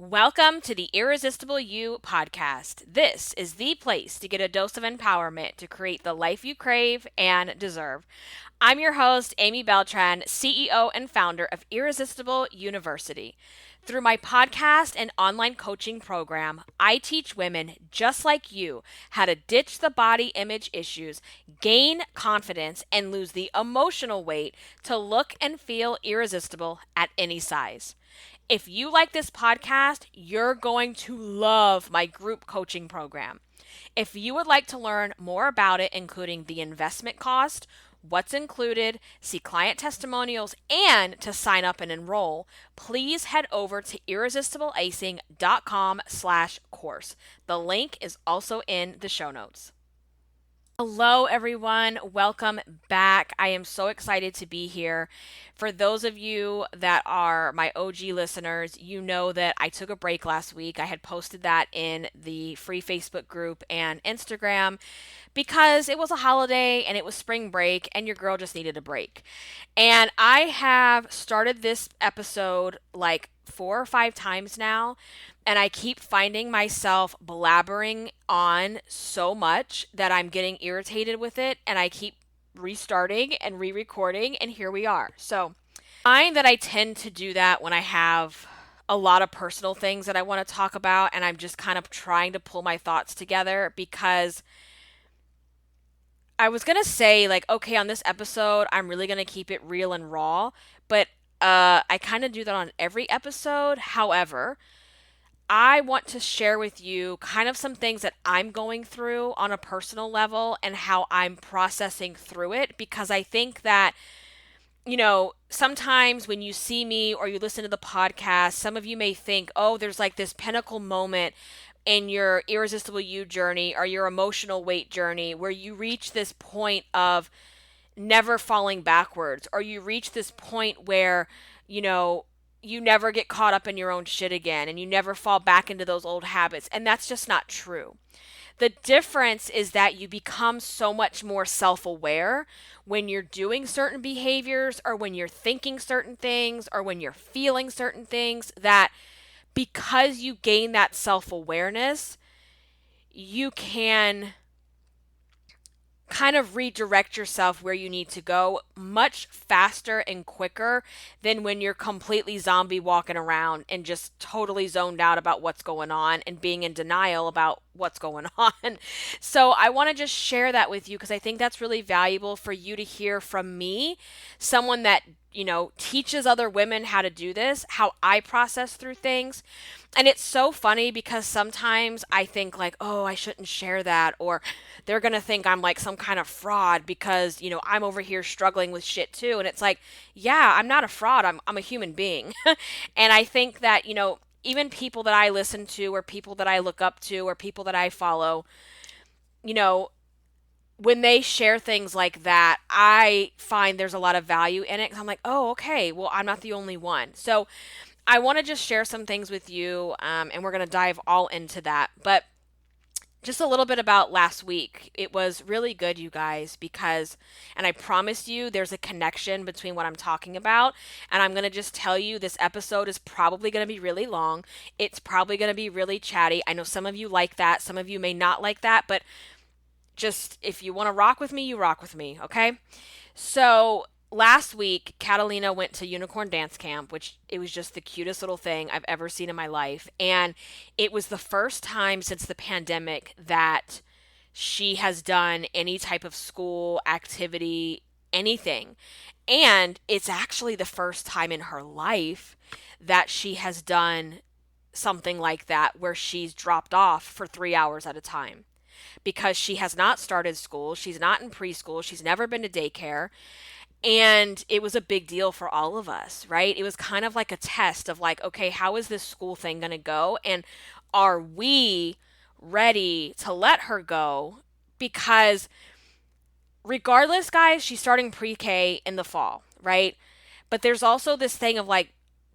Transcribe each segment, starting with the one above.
Welcome to the Irresistible You podcast. This is the place to get a dose of empowerment to create the life you crave and deserve. I'm your host, Amy Beltran, CEO and founder of Irresistible University. Through my podcast and online coaching program, I teach women just like you how to ditch the body image issues, gain confidence, and lose the emotional weight to look and feel irresistible at any size. If you like this podcast, you're going to love my group coaching program. If you would like to learn more about it, including the investment cost, what's included, see client testimonials, and to sign up and enroll, please head over to irresistibleacing.com/course. The link is also in the show notes. Hello, everyone. Welcome back. I am so excited to be here. For those of you that are my OG listeners, you know that I took a break last week. I had posted that in the free Facebook group and Instagram because it was a holiday and it was spring break and your girl just needed a break. And I have started this episode like 4 or 5 times now, and I keep finding myself blabbering on so much that I'm getting irritated with it, and I keep restarting and re-recording, and here we are. So I find that I tend to do that when I have a lot of personal things that I want to talk about, and I'm just kind of trying to pull my thoughts together because I was going to say, like, okay, on this episode, I'm really going to keep it real and raw, but I kind of do that on every episode. However, I want to share with you kind of some things that I'm going through on a personal level and how I'm processing through it because I think that, sometimes when you see me or you listen to the podcast, some of you may think, oh, there's like this pinnacle moment in your irresistible you journey or your emotional weight journey where you reach this point of never falling backwards, or you reach this point where, you never get caught up in your own shit again and you never fall back into those old habits. And that's just not true. The difference is that you become so much more self aware when you're doing certain behaviors or when you're thinking certain things or when you're feeling certain things, that because you gain that self awareness, you can kind of redirect yourself where you need to go much faster and quicker than when you're completely zombie walking around and just totally zoned out about what's going on and being in denial about what's going on. So I want to just share that with you because I think that's really valuable for you to hear from me, someone that teaches other women how to do this, how I process through things. And it's so funny because sometimes I think like, oh, I shouldn't share that, or they're going to think I'm like some kind of fraud because, I'm over here struggling with shit too. And it's like, yeah, I'm not a fraud. I'm a human being. And I think that, even people that I listen to or people that I look up to or people that I follow, you know, when they share things like that, I find there's a lot of value in it. 'Cause I'm like, oh, okay, well, I'm not the only one. So I want to just share some things with you, and we're going to dive all into that. But just a little bit about last week. It was really good, you guys, because, and I promise you, there's a connection between what I'm talking about. And I'm going to just tell you this episode is probably going to be really long. It's probably going to be really chatty. I know some of you like that. Some of you may not like that, but just if you want to rock with me, you rock with me, okay? So last week, Catalina went to Unicorn Dance Camp, which it was just the cutest little thing I've ever seen in my life. And it was the first time since the pandemic that she has done any type of school activity, anything. And it's actually the first time in her life that she has done something like that where she's dropped off for 3 hours at a time because she has not started school. She's not in preschool. She's never been to daycare. And it was a big deal for all of us, right? It was kind of like a test of like, okay, how is this school thing going to go? And are we ready to let her go? Because regardless, guys, she's starting pre-K in the fall, right? But there's also this thing of like,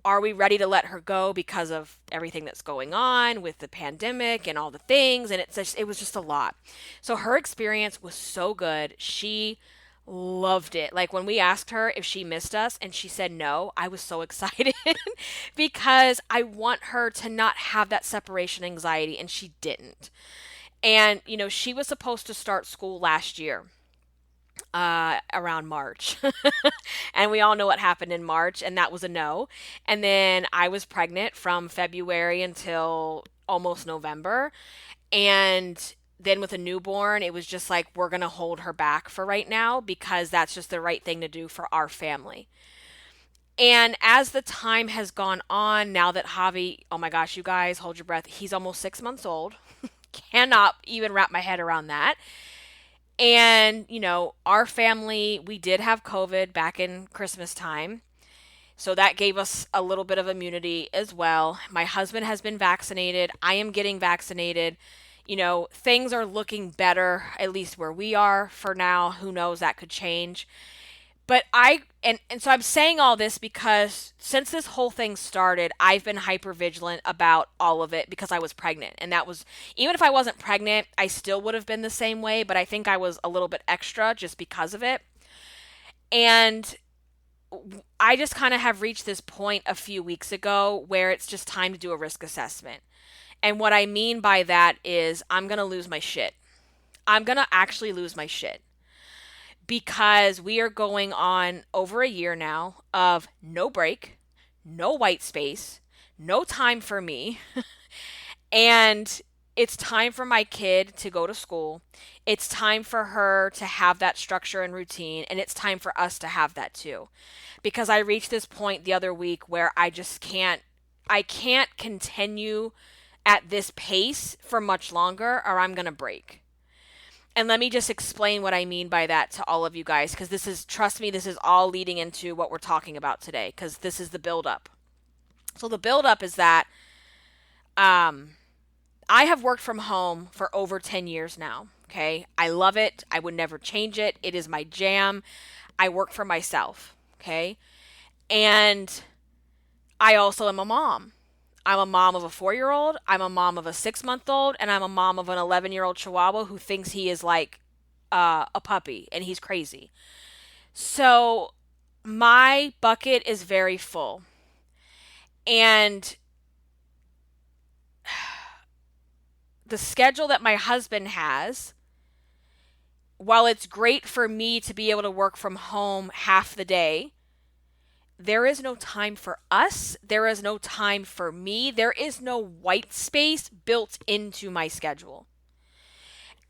are we ready to let her go because of everything that's going on with the pandemic and all the things? And it was just a lot. So her experience was so good. She loved it. Like when we asked her if she missed us and she said no, I was so excited because I want her to not have that separation anxiety, and she didn't. And, she was supposed to start school last year, around March. And we all know what happened in March, and that was a no. And then I was pregnant from February until almost November. And then with a newborn, it was just like, we're going to hold her back for right now because that's just the right thing to do for our family. And as the time has gone on, now that Javi, oh my gosh, you guys, hold your breath, he's almost 6 months old. Cannot even wrap my head around that. And, our family, we did have COVID back in Christmas time. So that gave us a little bit of immunity as well. My husband has been vaccinated. I am getting vaccinated. Things are looking better, at least where we are for now. Who knows, that could change. But and so I'm saying all this because since this whole thing started, I've been hyper vigilant about all of it because I was pregnant. And that was, even if I wasn't pregnant, I still would have been the same way, but I think I was a little bit extra just because of it. And I just kind of have reached this point a few weeks ago where it's just time to do a risk assessment. And what I mean by that is I'm going to lose my shit. I'm going to actually lose my shit because we are going on over a year now of no break, no white space, no time for me. And it's time for my kid to go to school. It's time for her to have that structure and routine. And it's time for us to have that too. Because I reached this point the other week where I can't continue at this pace for much longer or I'm going to break. And let me just explain what I mean by that to all of you guys, because trust me, this is all leading into what we're talking about today, because this is the buildup. So the buildup is that I have worked from home for over 10 years now. Okay. I love it. I would never change it. It is my jam. I work for myself. Okay. And I also am a mom. I'm a mom of a 4-year-old. I'm a mom of a 6-month-old, and I'm a mom of an 11-year-old Chihuahua who thinks he is like a puppy and he's crazy. So my bucket is very full. And the schedule that my husband has, while it's great for me to be able to work from home half the day, there is no time for us. There is no time for me. There is no white space built into my schedule.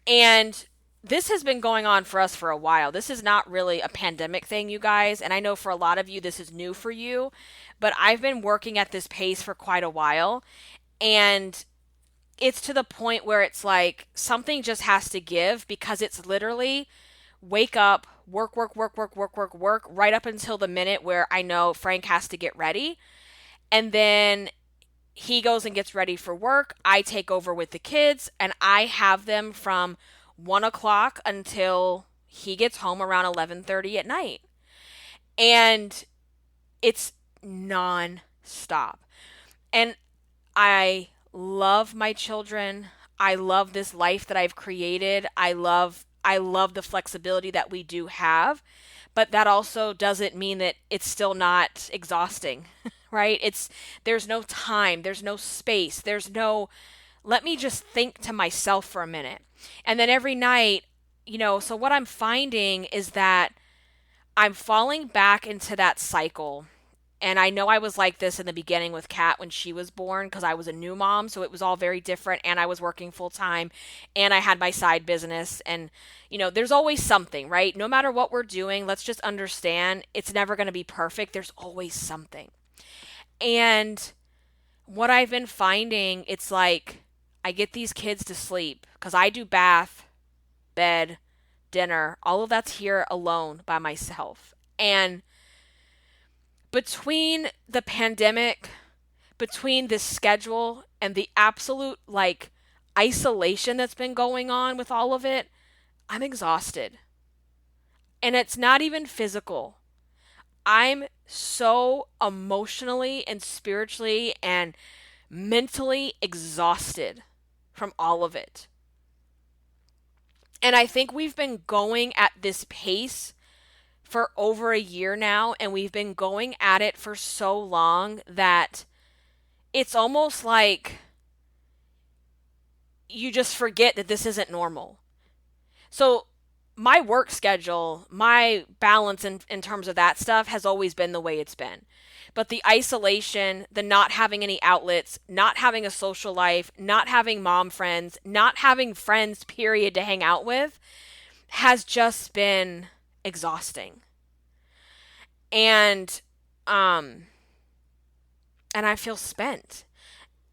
And this has been going on for us for a while. This is not really a pandemic thing, you guys. And I know for a lot of you, this is new for you. But I've been working at this pace for quite a while. And it's to the point where it's like something just has to give, because it's literally wake up, work, work, work, work, work, work, work, right up until the minute where I know Frank has to get ready. And then he goes and gets ready for work. I take over with the kids, and I have them from 1 o'clock until he gets home around 11:30 at night. And it's non-stop. And I love my children. I love this life that I've created. I love the flexibility that we do have, but that also doesn't mean that it's still not exhausting, right? There's no time, there's no space, let me just think to myself for a minute. And then every night, so what I'm finding is that I'm falling back into that cycle. And I know I was like this in the beginning with Kat when she was born, because I was a new mom, so it was all very different, and I was working full time, and I had my side business, and there's always something, right? No matter what we're doing, let's just understand it's never going to be perfect. There's always something. And what I've been finding, it's like I get these kids to sleep because I do bath, bed, dinner, all of that's here alone by myself. And between the pandemic, between this schedule and the absolute isolation that's been going on with all of it, I'm exhausted. And it's not even physical. I'm so emotionally and spiritually and mentally exhausted from all of it. And I think we've been going at this pace for over a year now, and we've been going at it for so long that it's almost like you just forget that this isn't normal. So my work schedule, my balance in terms of that stuff has always been the way it's been. But the isolation, the not having any outlets, not having a social life, not having mom friends, not having friends, period, to hang out with, has just been exhausting. And um and I feel spent.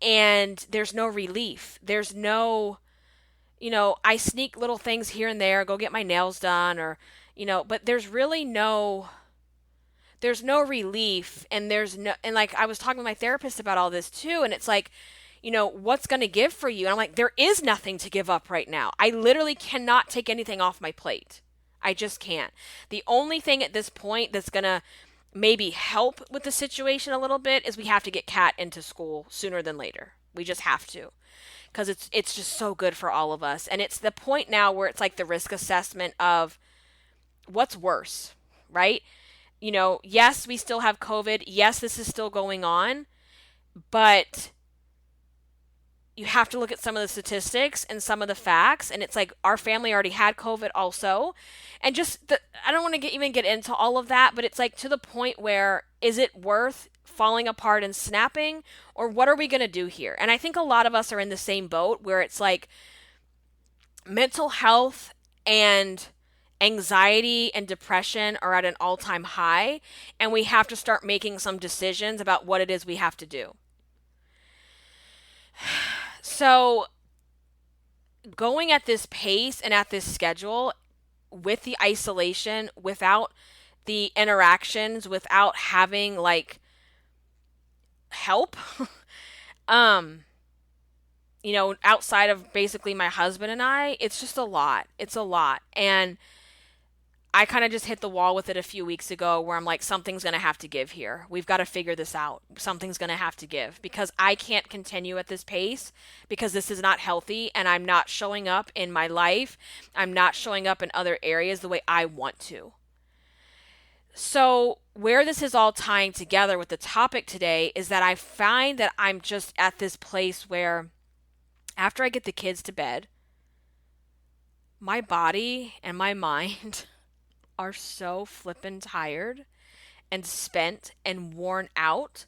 And there's no relief. There's no, I sneak little things here and there, go get my nails done or, but there's no relief, and and like I was talking with my therapist about all this too, and it's like, what's going to give for you? And I'm like, there is nothing to give up right now. I literally cannot take anything off my plate. I just can't. The only thing at this point that's going to maybe help with the situation a little bit is we have to get Kat into school sooner than later. We just have to, because it's just so good for all of us. And it's the point now where it's like the risk assessment of what's worse, right? Yes, we still have COVID. Yes, this is still going on, but you have to look at some of the statistics and some of the facts. And it's like our family already had COVID also. And I don't want to even get into all of that, but it's like to the point where, is it worth falling apart and snapping, or what are we going to do here? And I think a lot of us are in the same boat where it's like mental health and anxiety and depression are at an all-time high, and we have to start making some decisions about what it is we have to do. So going at this pace and at this schedule, with the isolation, without the interactions, without having like help, outside of basically my husband and I, it's just a lot. It's a lot. And I kind of just hit the wall with it a few weeks ago where I'm like, something's going to have to give here. We've got to figure this out. Something's going to have to give, because I can't continue at this pace, because this is not healthy, and I'm not showing up in my life. I'm not showing up in other areas the way I want to. So where this is all tying together with the topic today is that I find that I'm just at this place where after I get the kids to bed, my body and my mind are so flippin' tired and spent and worn out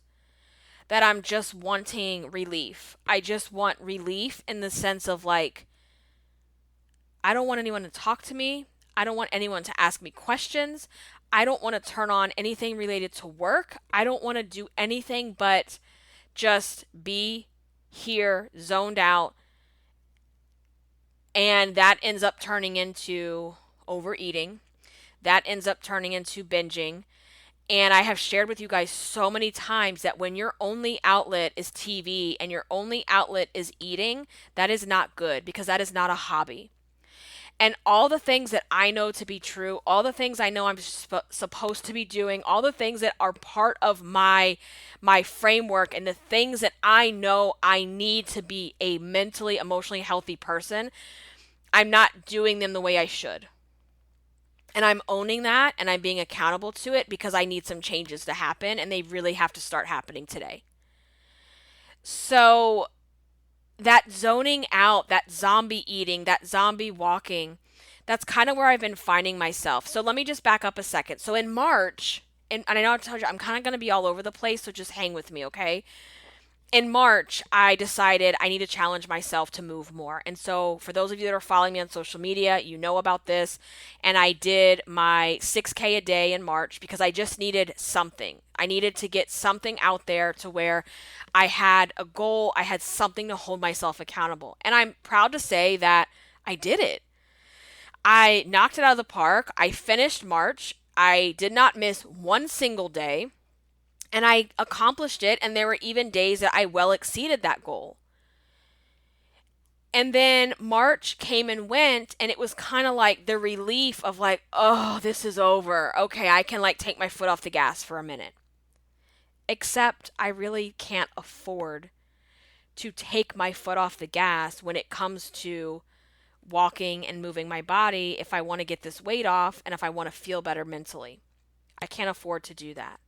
that I'm just wanting relief. I just want relief in the sense of like, I don't want anyone to talk to me. I don't want anyone to ask me questions. I don't want to turn on anything related to work. I don't want to do anything but just be here, zoned out. And that ends up turning into overeating. That ends up turning into binging. And I have shared with you guys so many times that when your only outlet is TV and your only outlet is eating, that is not good, because that is not a hobby. And all the things that I know to be true, all the things I know I'm supposed to be doing, all the things that are part of my framework, and the things that I know I need to be a mentally, emotionally healthy person, I'm not doing them the way I should. And I'm owning that, and I'm being accountable to it, because I need some changes to happen, and they really have to start happening today. So that zoning out, that zombie eating, that zombie walking, that's kind of where I've been finding myself. So let me just back up a second. So in March, and I know I told you I'm kind of going to be all over the place, so just hang with me, okay? In March, I decided I need to challenge myself to move more. And so for those of you that are following me on social media, you know about this. And I did my 6K a day in March, because I just needed something. I needed to get something out there to where I had a goal. I had something to hold myself accountable. And I'm proud to say that I did it. I knocked it out of the park. I finished March. I did not miss one single day. And I accomplished it, and there were even days that I well exceeded that goal. And then March came and went, and it was kind of like the relief of like, oh, this is over. Okay, I can like take my foot off the gas for a minute. Except I really can't afford to take my foot off the gas when it comes to walking and moving my body if I want to get this weight off and if I want to feel better mentally. I can't afford to do that.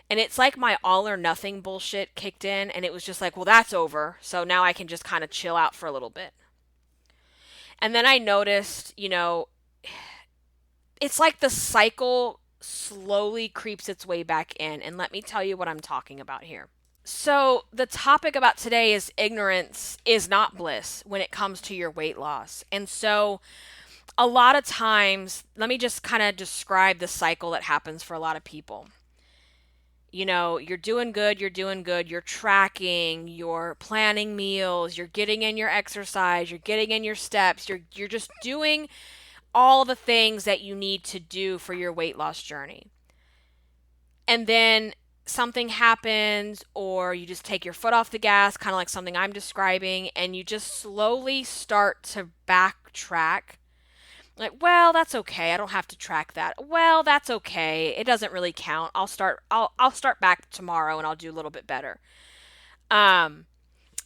And it's like my all or nothing bullshit kicked in, and it was just like, well, that's over. So now I can just kind of chill out for a little bit. And then I noticed, it's like the cycle slowly creeps its way back in. And let me tell you what I'm talking about here. So, the topic about today is ignorance is not bliss when it comes to your weight loss. And so, a lot of times, let me just kind of describe the cycle that happens for a lot of people. You're doing good, you're tracking, you're planning meals, you're getting in your exercise, you're getting in your steps, you're just doing all the things that you need to do for your weight loss journey. And then something happens, or you just take your foot off the gas, kind of like something I'm describing, and you just slowly start to backtrack. Like, well, that's okay. I don't have to track that. Well, that's okay. It doesn't really count. I'll start back tomorrow and I'll do a little bit better.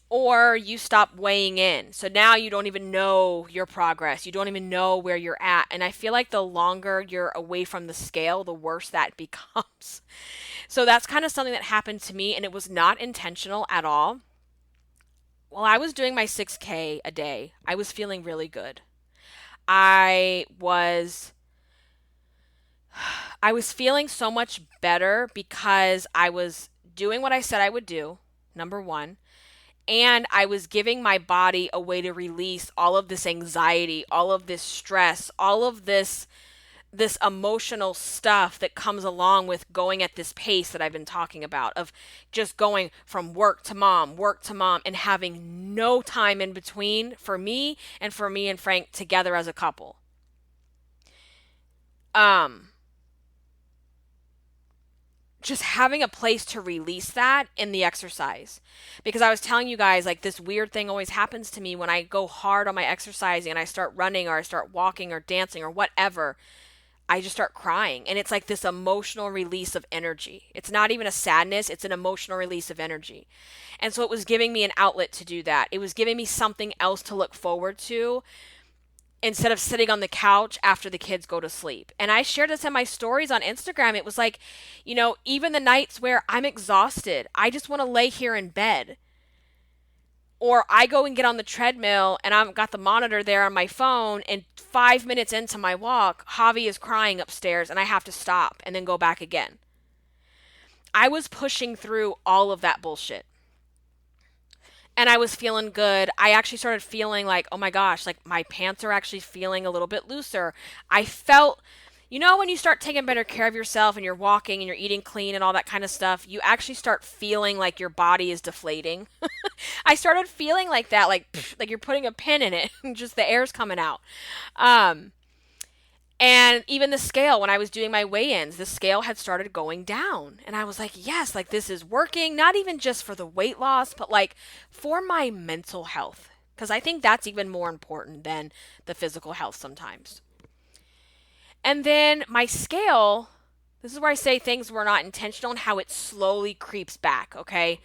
Or you stop weighing in. So now you don't even know your progress. You don't even know where you're at. And I feel like the longer you're away from the scale, the worse that becomes. So that's kind of something that happened to me, and it was not intentional at all. While I was doing my 6K a day, I was feeling really good. I was feeling so much better because I was doing what I said I would do, number one, and I was giving my body a way to release all of this anxiety, all of this stress, all of this emotional stuff that comes along with going at this pace that I've been talking about, of just going from work to mom, and having no time in between for me and Frank together as a couple. Just having a place to release that in the exercise. Because I was telling you guys, like, this weird thing always happens to me when I go hard on my exercising and I start running or I start walking or dancing or whatever. I just start crying, and it's like this emotional release of energy. It's not even a sadness, it's an emotional release of energy. And so it was giving me an outlet to do that. It was giving me something else to look forward to instead of sitting on the couch after the kids go to sleep. And I shared this in my stories on Instagram. It was like, even the nights where I'm exhausted, I just want to lay here in bed. Or I go and get on the treadmill and I've got the monitor there on my phone, and 5 minutes into my walk, Javi is crying upstairs and I have to stop and then go back again. I was pushing through all of that bullshit. And I was feeling good. I actually started feeling like, oh my gosh, like my pants are actually feeling a little bit looser. I felt, when you start taking better care of yourself and you're walking and you're eating clean and all that kind of stuff, you actually start feeling like your body is deflating. I started feeling like that, like you're putting a pin in it and just the air's coming out. And even the scale, when I was doing my weigh-ins, the scale had started going down. And I was like, yes, like this is working, not even just for the weight loss, but like for my mental health. Because I think that's even more important than the physical health sometimes. And then my scale, this is where I say things were not intentional and how it slowly creeps back, okay?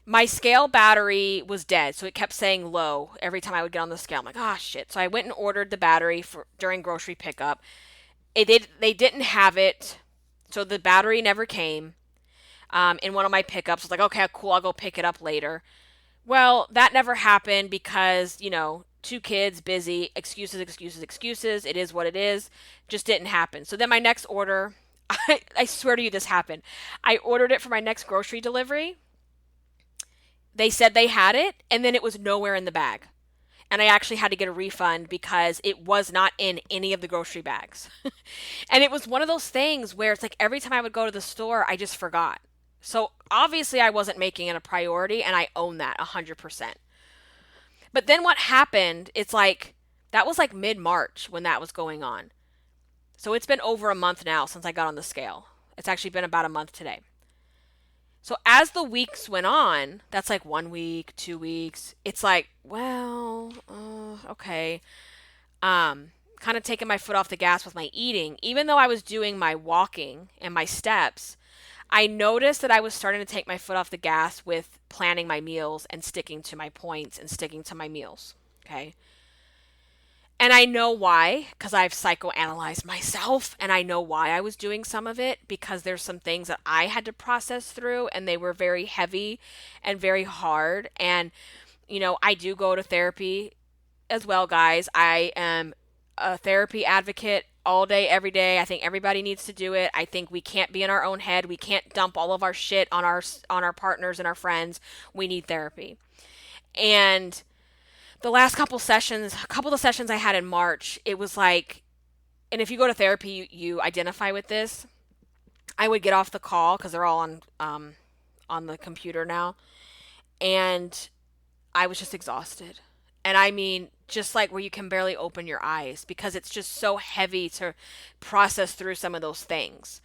My scale battery was dead, so it kept saying low every time I would get on the scale. I'm like, oh shit. So I went and ordered the battery during grocery pickup. They didn't have it, so the battery never came. In one of my pickups, I was like, okay, cool, I'll go pick it up later. Well, that never happened because, 2 kids, busy, excuses. It is what it is. Just didn't happen. So then my next order, I swear to you this happened. I ordered it for my next grocery delivery. They said they had it, and then it was nowhere in the bag. And I actually had to get a refund because it was not in any of the grocery bags. And it was one of those things where it's like every time I would go to the store, I just forgot. So obviously I wasn't making it a priority, and I own that 100%. But then what happened, it's like, that was like mid-March when that was going on. So it's been over a month now since I got on the scale. It's actually been about a month today. So as the weeks went on, that's like 1 week, 2 weeks. It's like, well, okay. Kind of taking my foot off the gas with my eating. Even though I was doing my walking and my steps, I noticed that I was starting to take my foot off the gas with planning my meals and sticking to my points and sticking to my meals. Okay. And I know why, because I've psychoanalyzed myself, and I know why I was doing some of it, because there's some things that I had to process through, and they were very heavy and very hard. And, I do go to therapy as well, guys. I am a therapy advocate all day, every day. I think everybody needs to do it. I think we can't be in our own head. We can't dump all of our shit on our partners and our friends. We need therapy. And the last a couple of sessions I had in March, it was like, and if you go to therapy, you identify with this. I would get off the call because they're all on the computer now, and I was just exhausted. And I mean, just like where you can barely open your eyes because it's just so heavy to process through some of those things.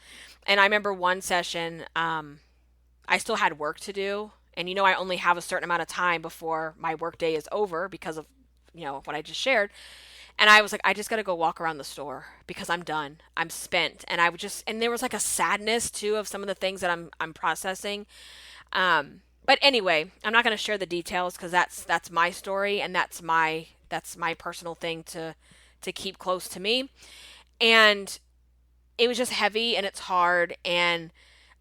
And I remember one session, I still had work to do. And I only have a certain amount of time before my work day is over because of, what I just shared. And I was like, I just got to go walk around the store because I'm done. I'm spent. And and there was like a sadness too of some of the things that I'm processing. But anyway, I'm not going to share the details because that's my story and that's my personal thing to keep close to me. And it was just heavy and it's hard, and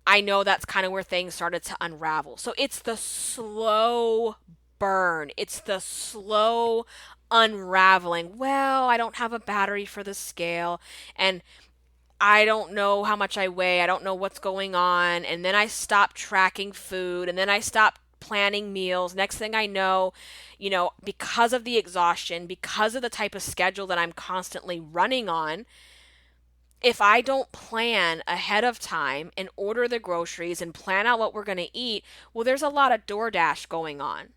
I know that's kind of where things started to unravel. So it's the slow burn. It's the slow unraveling. Well, I don't have a battery for the scale, and I don't know how much I weigh. I don't know what's going on. And then I stop tracking food, and then I stop planning meals. Next thing I know, because of the exhaustion, because of the type of schedule that I'm constantly running on, if I don't plan ahead of time and order the groceries and plan out what we're going to eat, well, there's a lot of DoorDash going on,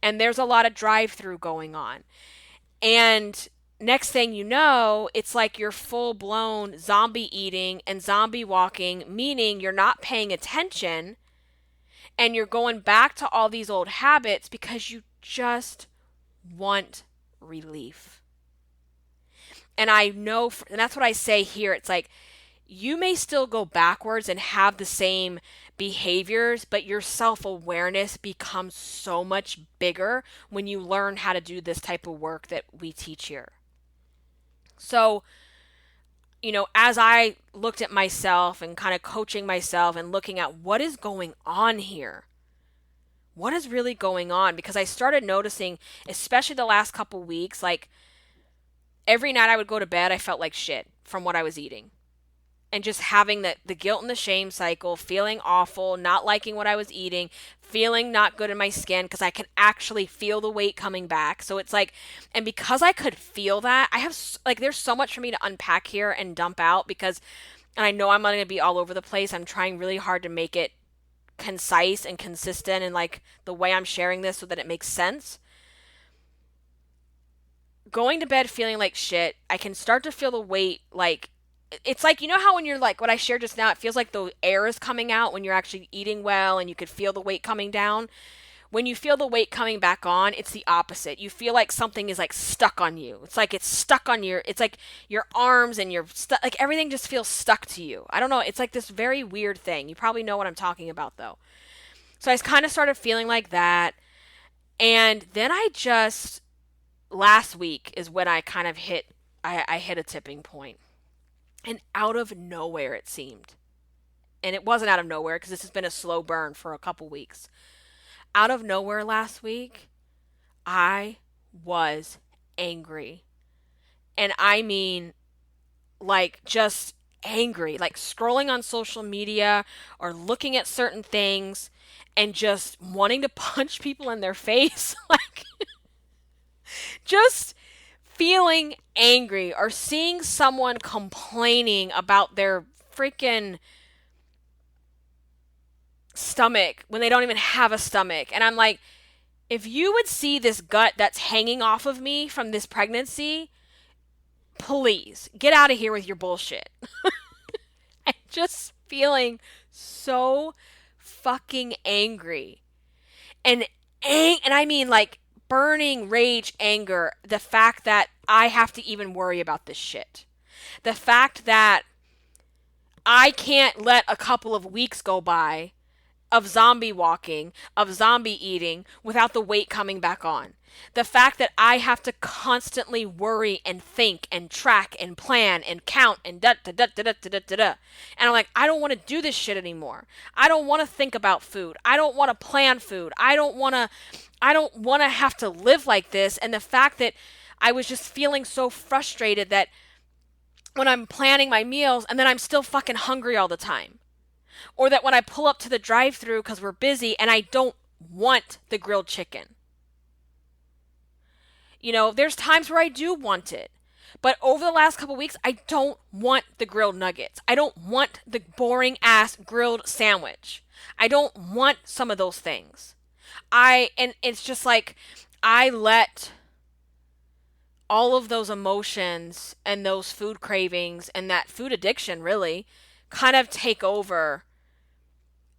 and there's a lot of drive-through going on. And next thing you know, it's like you're full blown zombie eating and zombie walking, meaning you're not paying attention and you're going back to all these old habits because you just want relief. And I know, and that's what I say here. It's like you may still go backwards and have the same behaviors, but your self awareness becomes so much bigger when you learn how to do this type of work that we teach here. So, as I looked at myself and kind of coaching myself and looking at what is going on here, what is really going on? Because I started noticing, especially the last couple weeks, like every night I would go to bed, I felt like shit from what I was eating. And just having the guilt and the shame cycle, feeling awful, not liking what I was eating, feeling not good in my skin because I can actually feel the weight coming back. So it's like, and because I could feel that, I have like, there's so much for me to unpack here and dump out because, and I know I'm going to be all over the place. I'm trying really hard to make it concise and consistent and like the way I'm sharing this so that it makes sense. Going to bed feeling like shit, I can start to feel the weight like, it's like, how when you're like what I shared just now, it feels like the air is coming out when you're actually eating well and you could feel the weight coming down. When you feel the weight coming back on, it's the opposite. You feel like something is like stuck on you. It's like it's stuck on it's like your arms and like everything just feels stuck to you. I don't know. It's like this very weird thing. You probably know what I'm talking about though. So I kind of started feeling like that. And then last week is when I kind of I hit a tipping point. And out of nowhere, it seemed. And it wasn't out of nowhere because this has been a slow burn for a couple weeks. Out of nowhere last week, I was angry. And I mean, like, just angry. Like, scrolling on social media or looking at certain things and just wanting to punch people in their face. Like, just feeling angry or seeing someone complaining about their freaking stomach when they don't even have a stomach. And I'm like, if you would see this gut that's hanging off of me from this pregnancy, please get out of here with your bullshit. I'm just feeling so fucking angry. And I mean like burning rage, anger, the fact that I have to even worry about this shit. The fact that I can't let a couple of weeks go by of zombie walking, of zombie eating without the weight coming back on. The fact that I have to constantly worry and think and track and plan and count and da da da da da da da da. And I'm like, I don't want to do this shit anymore. I don't want to think about food. I don't want to plan food. I don't want to have to live like this. And the fact that I was just feeling so frustrated that when I'm planning my meals and then I'm still fucking hungry all the time. Or that when I pull up to the drive-thru because we're busy and I don't want the grilled chicken. You know, there's times where I do want it. But over the last couple weeks, I don't want the grilled nuggets. I don't want the boring ass grilled sandwich. I don't want some of those things. And it's just like I let all of those emotions and those food cravings and that food addiction really kind of take over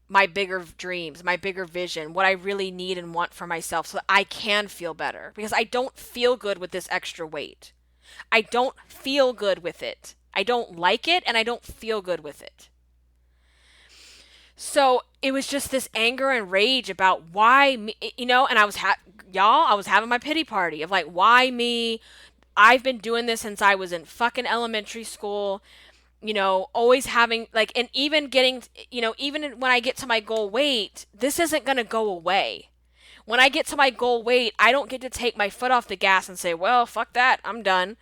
my bigger dreams, my bigger vision, what I really need and want for myself so that I can feel better. Because I don't feel good with this extra weight. I don't feel good with it. I don't like it and I don't feel good with it. So it was just this anger and rage about why me, and I was having my pity party of like, why me? I've been doing this since I was in fucking elementary school. Always having like, and even getting, even when I get to my goal weight, this isn't going to go away. When I get to my goal weight, I don't get to take my foot off the gas and say, well, fuck that, I'm done.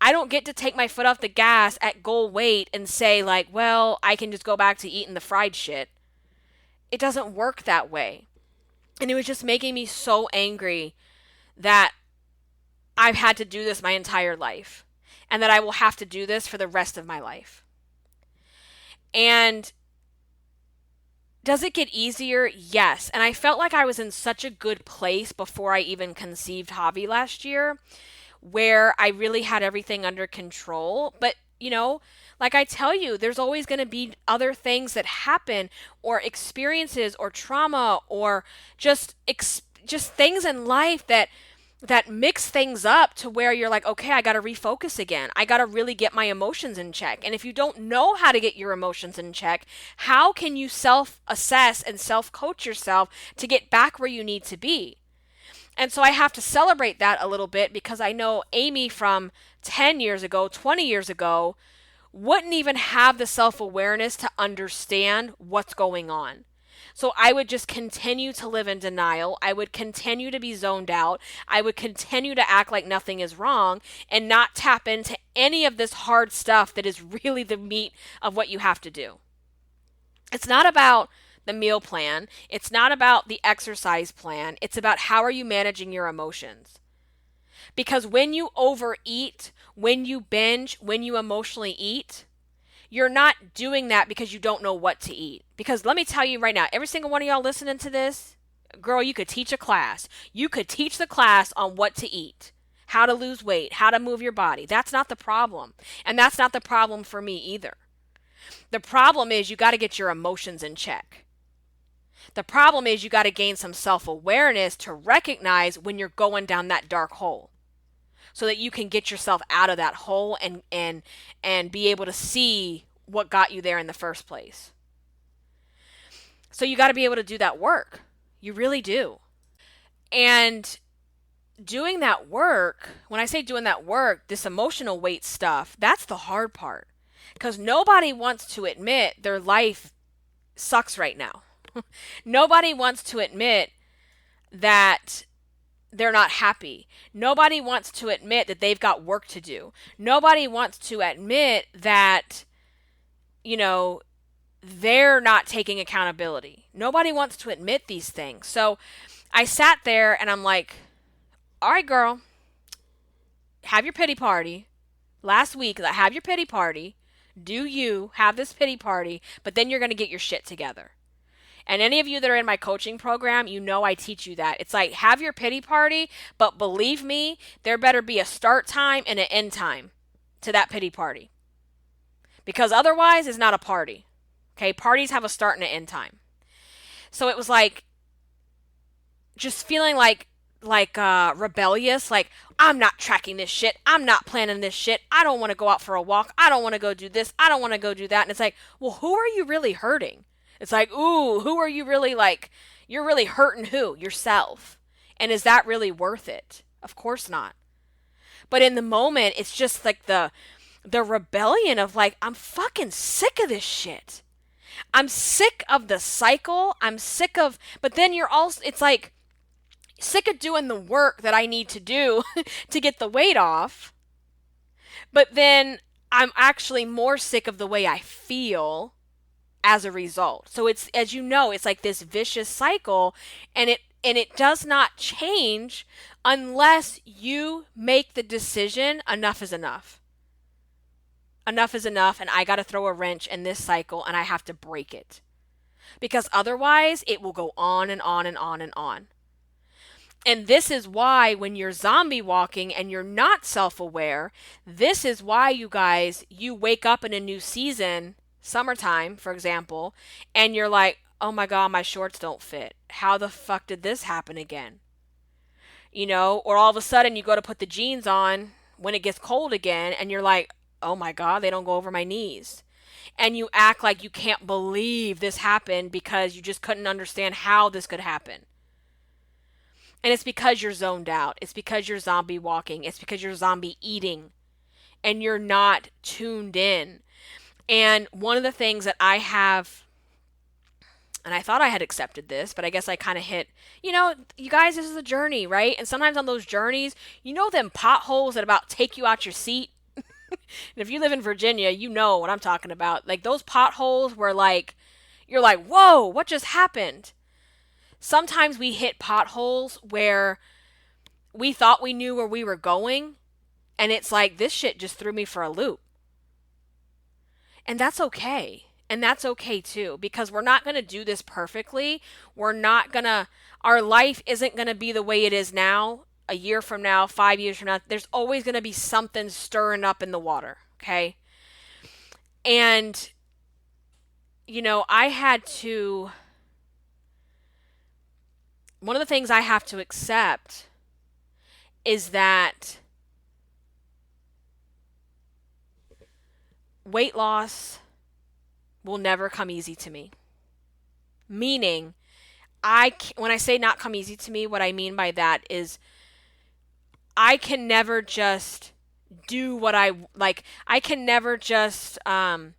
I don't get to take my foot off the gas at goal weight and say like, well, I can just go back to eating the fried shit. It doesn't work that way. And it was just making me so angry that I've had to do this my entire life and that I will have to do this for the rest of my life. And does it get easier? Yes. And I felt like I was in such a good place before I even conceived Javi last year, where I really had everything under control. But, like I tell you, there's always going to be other things that happen or experiences or trauma or just things in life that mix things up to where you're like, okay, I got to refocus again. I got to really get my emotions in check. And if you don't know how to get your emotions in check, how can you self-assess and self-coach yourself to get back where you need to be? And so I have to celebrate that a little bit because I know Amy from 10 years ago, 20 years ago, wouldn't even have the self-awareness to understand what's going on. So I would just continue to live in denial. I would continue to be zoned out. I would continue to act like nothing is wrong and not tap into any of this hard stuff that is really the meat of what you have to do. It's not about the meal plan. It's not about the exercise plan. It's about how are you managing your emotions. Because when you overeat, when you binge, when you emotionally eat, you're not doing that because you don't know what to eat. Because let me tell you right now, every single one of y'all listening to this, girl, you could teach a class. You could teach the class on what to eat, how to lose weight, how to move your body. That's not the problem. And that's not the problem for me either. The problem is you got to get your emotions in check. The problem is you got to gain some self-awareness to recognize when you're going down that dark hole, so that you can get yourself out of that hole and be able to see what got you there in the first place. So you got to be able to do that work. You really do. And doing that work, when I say doing that work, this emotional weight stuff, that's the hard part. Because nobody wants to admit their life sucks right now. Nobody wants to admit that they're not happy. Nobody wants to admit that they've got work to do. Nobody wants to admit that, they're not taking accountability. Nobody wants to admit these things. So I sat there and I'm like, all right, girl, have your pity party. Last week, have your pity party. Do you have this pity party, but then you're going to get your shit together. And any of you that are in my coaching program, I teach you that. It's like, have your pity party, but believe me, there better be a start time and an end time to that pity party. Because otherwise, it's not a party. Okay, parties have a start and an end time. So it was like, just feeling like rebellious, like, I'm not tracking this shit. I'm not planning this shit. I don't want to go out for a walk. I don't want to go do this. I don't want to go do that. And it's like, well, who are you really hurting? It's like, ooh, who are you really like? You're really hurting who? Yourself. And is that really worth it? Of course not. But in the moment, it's just like the rebellion of like, I'm fucking sick of this shit. I'm sick of the cycle. I'm sick of, but then you're also, it's like, sick of doing the work that I need to do to get the weight off. But then I'm actually more sick of the way I feel as a result. So it's, as you know, it's like this vicious cycle, and it does not change unless you make the decision enough is enough. Enough is enough, and I got to throw a wrench in this cycle and I have to break it. Because otherwise it will go on and on and on and on. And this is why when you're zombie walking and you're not self-aware, this is why, you guys, you wake up in a new season, summertime, for example, and you're like, oh my God, my shorts don't fit. How the fuck did this happen again? Or all of a sudden you go to put the jeans on when it gets cold again and you're like, oh my God, they don't go over my knees. And you act like you can't believe this happened because you just couldn't understand how this could happen. And it's because you're zoned out. It's because you're zombie walking. It's because you're zombie eating. And you're not tuned in. And one of the things that I have, and I thought I had accepted this, but I guess I kind of hit, you guys, this is a journey, right? And sometimes on those journeys, them potholes that about take you out your seat. And if you live in Virginia, you know what I'm talking about. Like those potholes where like, you're like, whoa, what just happened? Sometimes we hit potholes where we thought we knew where we were going, and it's like, this shit just threw me for a loop. And that's okay. And that's okay too, because we're not going to do this perfectly. Our life isn't going to be the way it is now, a year from now, 5 years from now. There's always going to be something stirring up in the water, okay? And, one of the things I have to accept is that weight loss will never come easy to me. Meaning, when I say not come easy to me, what I mean by that is I can never just do what I like. I can never just throw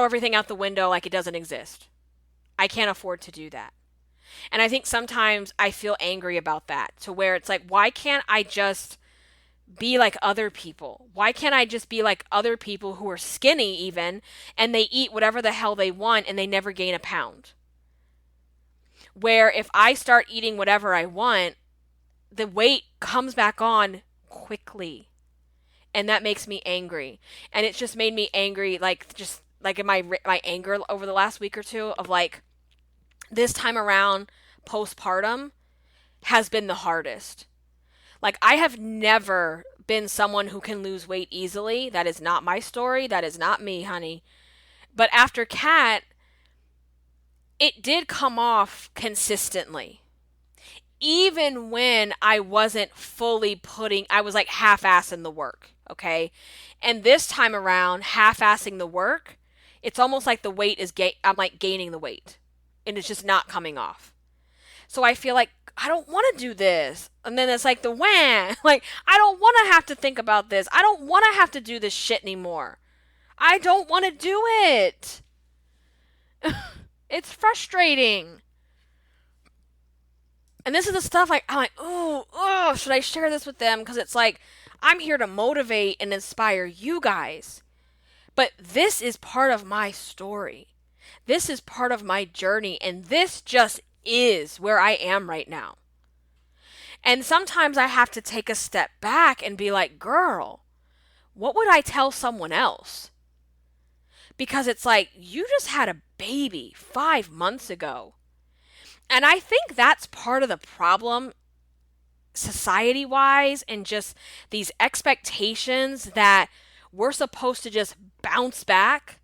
everything out the window like it doesn't exist. I can't afford to do that. And I think sometimes I feel angry about that, to where it's like, why can't I just be like other people? Why can't I just be like other people who are skinny even, and they eat whatever the hell they want and they never gain a pound? Where if I start eating whatever I want, the weight comes back on quickly. And that makes me angry. And it's just made me angry, like just like in my anger over the last week or two of like, this time around, postpartum has been the hardest. Like, I have never been someone who can lose weight easily. That is not my story. That is not me, honey. But after Kat, it did come off consistently. Even when I wasn't fully I was like half-assing the work, okay? And this time around, half-assing the work, it's almost like the weight is, I'm like gaining the weight. And it's just not coming off. So I feel like I don't want to do this. And then it's like the wham. Like, I don't want to have to think about this. I don't want to have to do this shit anymore. I don't want to do it. It's frustrating. And this is the stuff like, I'm like, oh, should I share this with them? Because it's like, I'm here to motivate and inspire you guys. But this is part of my story. This is part of my journey, and this just is where I am right now. And sometimes I have to take a step back and be like, girl, what would I tell someone else? Because it's like, you just had a baby 5 months ago. And I think that's part of the problem, society-wise, and just these expectations that we're supposed to just bounce back.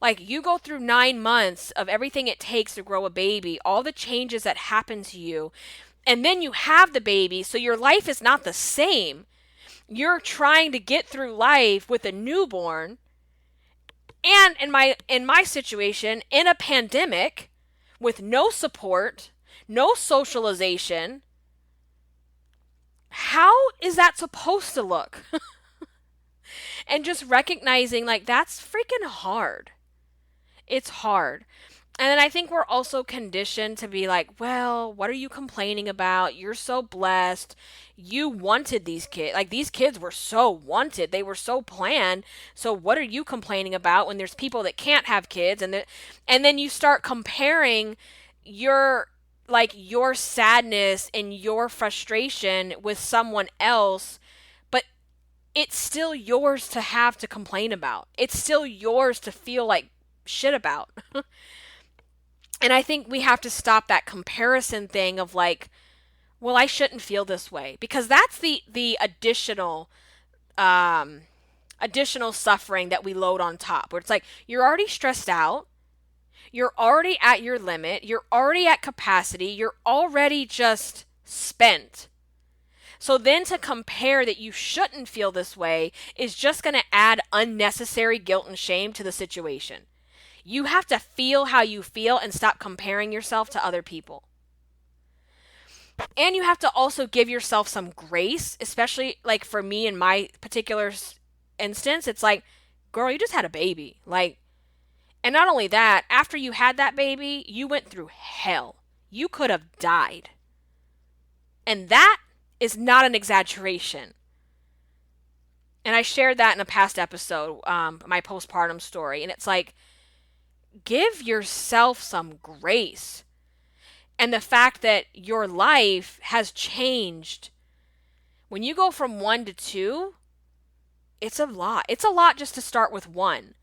Like, you go through 9 months of everything it takes to grow a baby, all the changes that happen to you, and then you have the baby, so your life is not the same. You're trying to get through life with a newborn, And in my situation, in a pandemic with no support, no socialization, how is that supposed to look? And just recognizing like that's freaking hard. It's hard. And then I think we're also conditioned to be like, well, what are you complaining about? You're so blessed. You wanted these kids. Like, these kids were so wanted. They were so planned. So what are you complaining about when there's people that can't have kids? And then you start comparing your your sadness and your frustration with someone else, but it's still yours to have to complain about. It's still yours to feel like shit about. And I think we have to stop that comparison thing of like, well, I shouldn't feel this way, because that's the um additional suffering that we load on top, where it's like you're already stressed out, you're already at your limit, you're already at capacity, you're already just spent. So then to compare that you shouldn't feel this way is just going to add unnecessary guilt and shame to the situation. You have to feel how you feel and stop comparing yourself to other people. And you have to also give yourself some grace, especially like for me in my particular instance, it's like, girl, you just had a baby. Like, and not only that, after you had that baby, you went through hell. You could have died. And that is not an exaggeration. And I shared that in a past episode, my postpartum story. And it's like, give yourself some grace. And the fact that your life has changed. When you go from 1 to 2, it's a lot. It's a lot just to start with 1.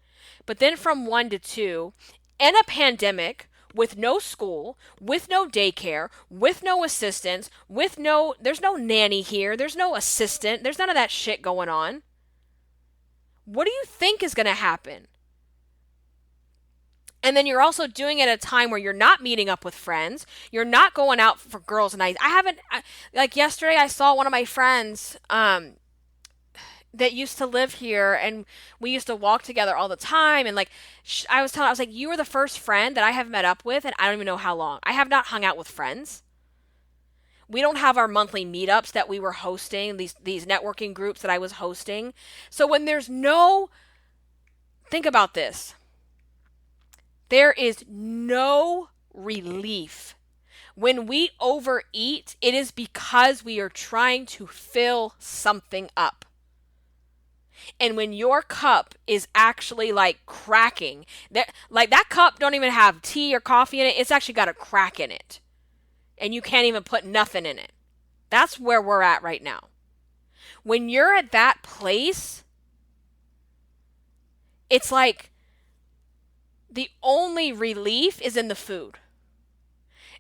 But then from 1 to 2, in a pandemic, with no school, with no daycare, with no assistance, there's no nanny here, there's no assistant, there's none of that shit going on. What do you think is going to happen? And then you're also doing it at a time where you're not meeting up with friends. You're not going out for girls' nights. Like yesterday, I saw one of my friends that used to live here, and we used to walk together all the time. And like, I was like, you were the first friend that I have met up with, and I don't even know how long. I have not hung out with friends. We don't have our monthly meetups that we were hosting, these networking groups that I was hosting. So when think about this. There is no relief. When we overeat, it is because we are trying to fill something up. And when your cup is actually like cracking, that cup don't even have tea or coffee in it. It's actually got a crack in it. And you can't even put nothing in it. That's where we're at right now. When you're at that place, it's like the only relief is in the food.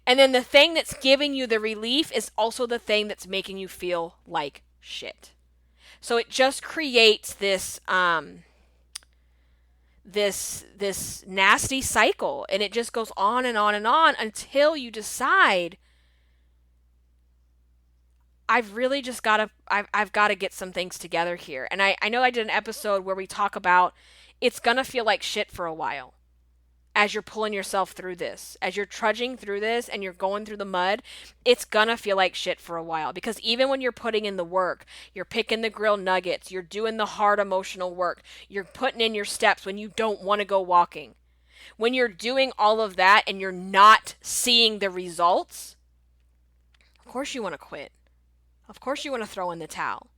And then the thing that's giving you the relief is also the thing that's making you feel like shit. So it just creates this this nasty cycle, and it just goes on and on and on until you decide, I've really just I've got to get some things together here. And I know I did an episode where we talk about it's going to feel like shit for a while. As you're pulling yourself through this, as you're trudging through this and you're going through the mud, it's gonna feel like shit for a while. Because even when you're putting in the work, you're picking the grilled nuggets, you're doing the hard emotional work, you're putting in your steps when you don't want to go walking. When you're doing all of that and you're not seeing the results, of course you want to quit. Of course you want to throw in the towel.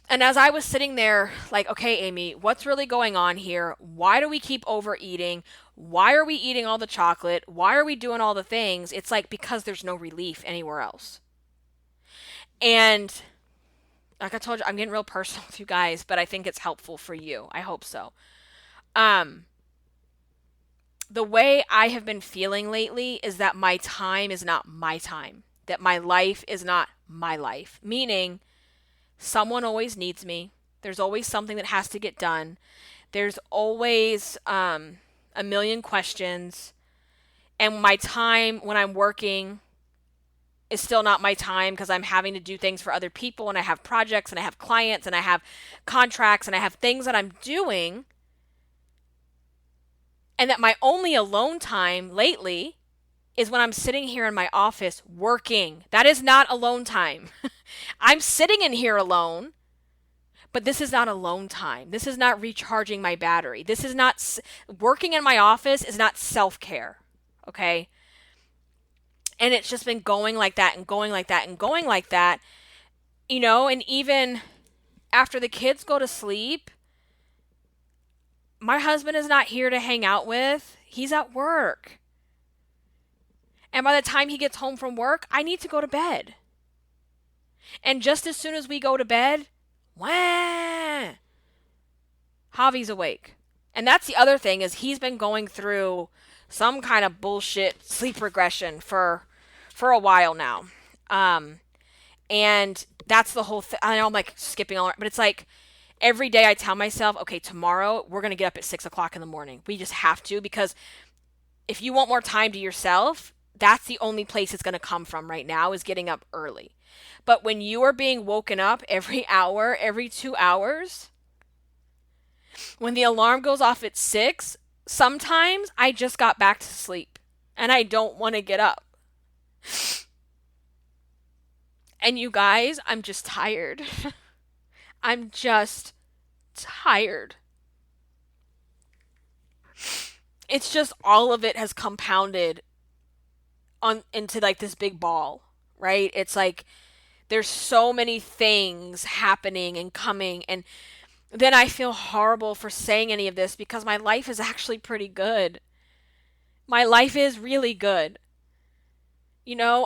And as I was sitting there, like, okay, Amy, what's really going on here? Why do we keep overeating? Why are we eating all the chocolate? Why are we doing all the things? It's like, because there's no relief anywhere else. And like I told you, I'm getting real personal with you guys, but I think it's helpful for you. I hope so. The way I have been feeling lately is that my time is not my time. That my life is not my life. Meaning, someone always needs me. There's always something that has to get done. There's always a million questions. And my time when I'm working is still not my time because I'm having to do things for other people, and I have projects and I have clients and I have contracts and I have things that I'm doing. And that my only alone time lately is when I'm sitting here in my office working. That is not alone time. I'm sitting in here alone, but this is not alone time. This is not recharging my battery. This is not working in my office is not self-care. Okay? And it's just been going like that and going like that and going like that. And even after the kids go to sleep, my husband is not here to hang out with. He's at work. And by the time he gets home from work, I need to go to bed. And just as soon as we go to bed, wah, Javi's awake. And that's the other thing is he's been going through some kind of bullshit sleep regression for a while now. And that's the whole thing. I know I'm like skipping all, but it's like every day I tell myself, okay, tomorrow we're going to get up at 6 o'clock in the morning. We just have to, because if you want more time to yourself, that's the only place it's going to come from right now is getting up early. But when you are being woken up every hour, every 2 hours, when the alarm goes off at 6, sometimes I just got back to sleep and I don't want to get up. And you guys, I'm just tired. I'm just tired. It's just all of it has compounded on into like this big ball, right? It's like there's so many things happening and coming, and then I feel horrible for saying any of this because my life is actually pretty good. My life is really good.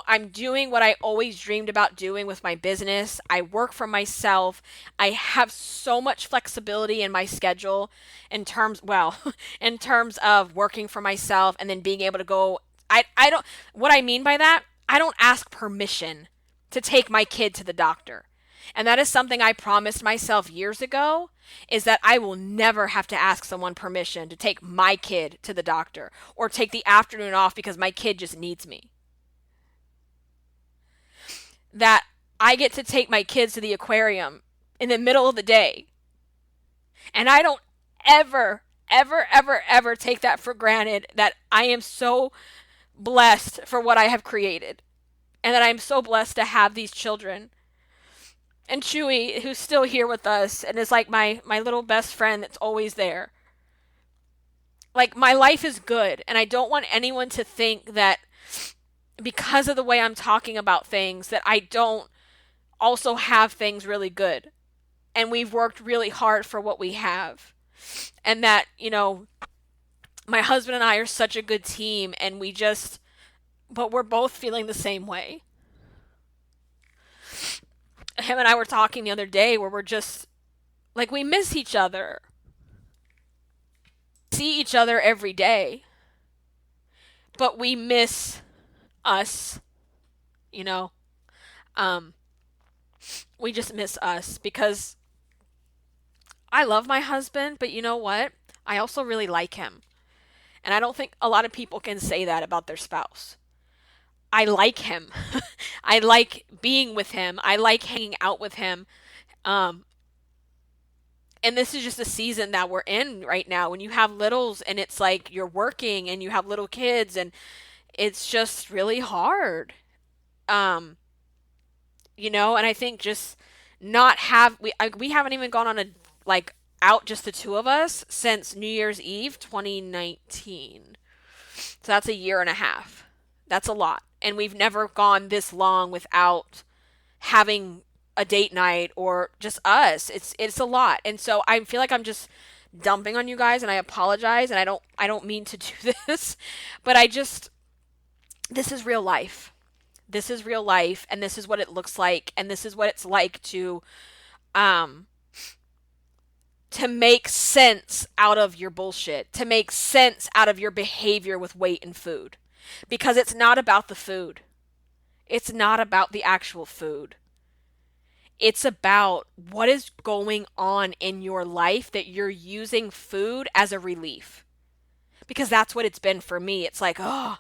I'm doing what I always dreamed about doing with my business. I work for myself. I have so much flexibility in my schedule in terms, well, in terms of working for myself and then being able to go. I don't, what I mean by that, I don't ask permission to take my kid to the doctor. And that is something I promised myself years ago, is that I will never have to ask someone permission to take my kid to the doctor or take the afternoon off because my kid just needs me. That I get to take my kids to the aquarium in the middle of the day. And I don't ever, ever, ever, ever take that for granted, that I am so blessed for what I have created. And that I'm so blessed to have these children. And Chewy, who's still here with us and is like my little best friend that's always there. Like, my life is good. And I don't want anyone to think that because of the way I'm talking about things, that I don't also have things really good. And we've worked really hard for what we have. And that, my husband and I are such a good team, and but we're both feeling the same way. Him and I were talking the other day where we're just, like, we miss each other. See each other every day. But we miss us, we just miss us, because I love my husband, but you know what? I also really like him. And I don't think a lot of people can say that about their spouse. I like him. I like being with him. I like hanging out with him. And this is just a season that we're in right now, when you have littles and it's like you're working and you have little kids, and it's just really hard. And I think just not have, we haven't even gone on a, like, out just the two of us since New Year's Eve 2019. So that's a year and a half. That's a lot. And we've never gone this long without having a date night or just us. It's a lot. And so I feel like I'm just dumping on you guys, and I apologize, and I don't mean to do this, but this is real life. This is real life, and this is what it looks like, and this is what it's like to make sense out of your bullshit, to make sense out of your behavior with weight and food. Because it's not about the food. It's not about the actual food. It's about what is going on in your life that you're using food as a relief. Because that's what it's been for me. It's like, oh,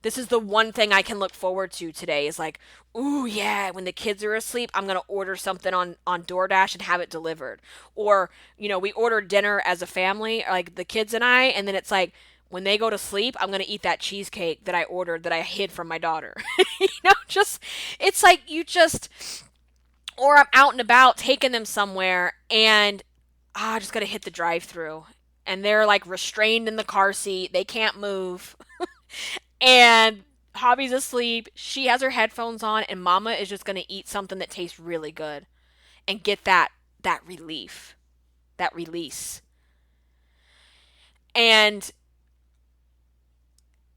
this is the one thing I can look forward to today, is like, ooh, yeah, when the kids are asleep, I'm going to order something on DoorDash and have it delivered. Or, we order dinner as a family, like the kids and I, and then it's like, When they go to sleep, I'm going to eat that cheesecake that I ordered that I hid from my daughter. Just, it's like you just, or I'm out and about taking them somewhere and I just got to hit the drive through. And they're like restrained in the car seat. They can't move. And Hobby's asleep. She has her headphones on, and Mama is just going to eat something that tastes really good and get that relief, that release. And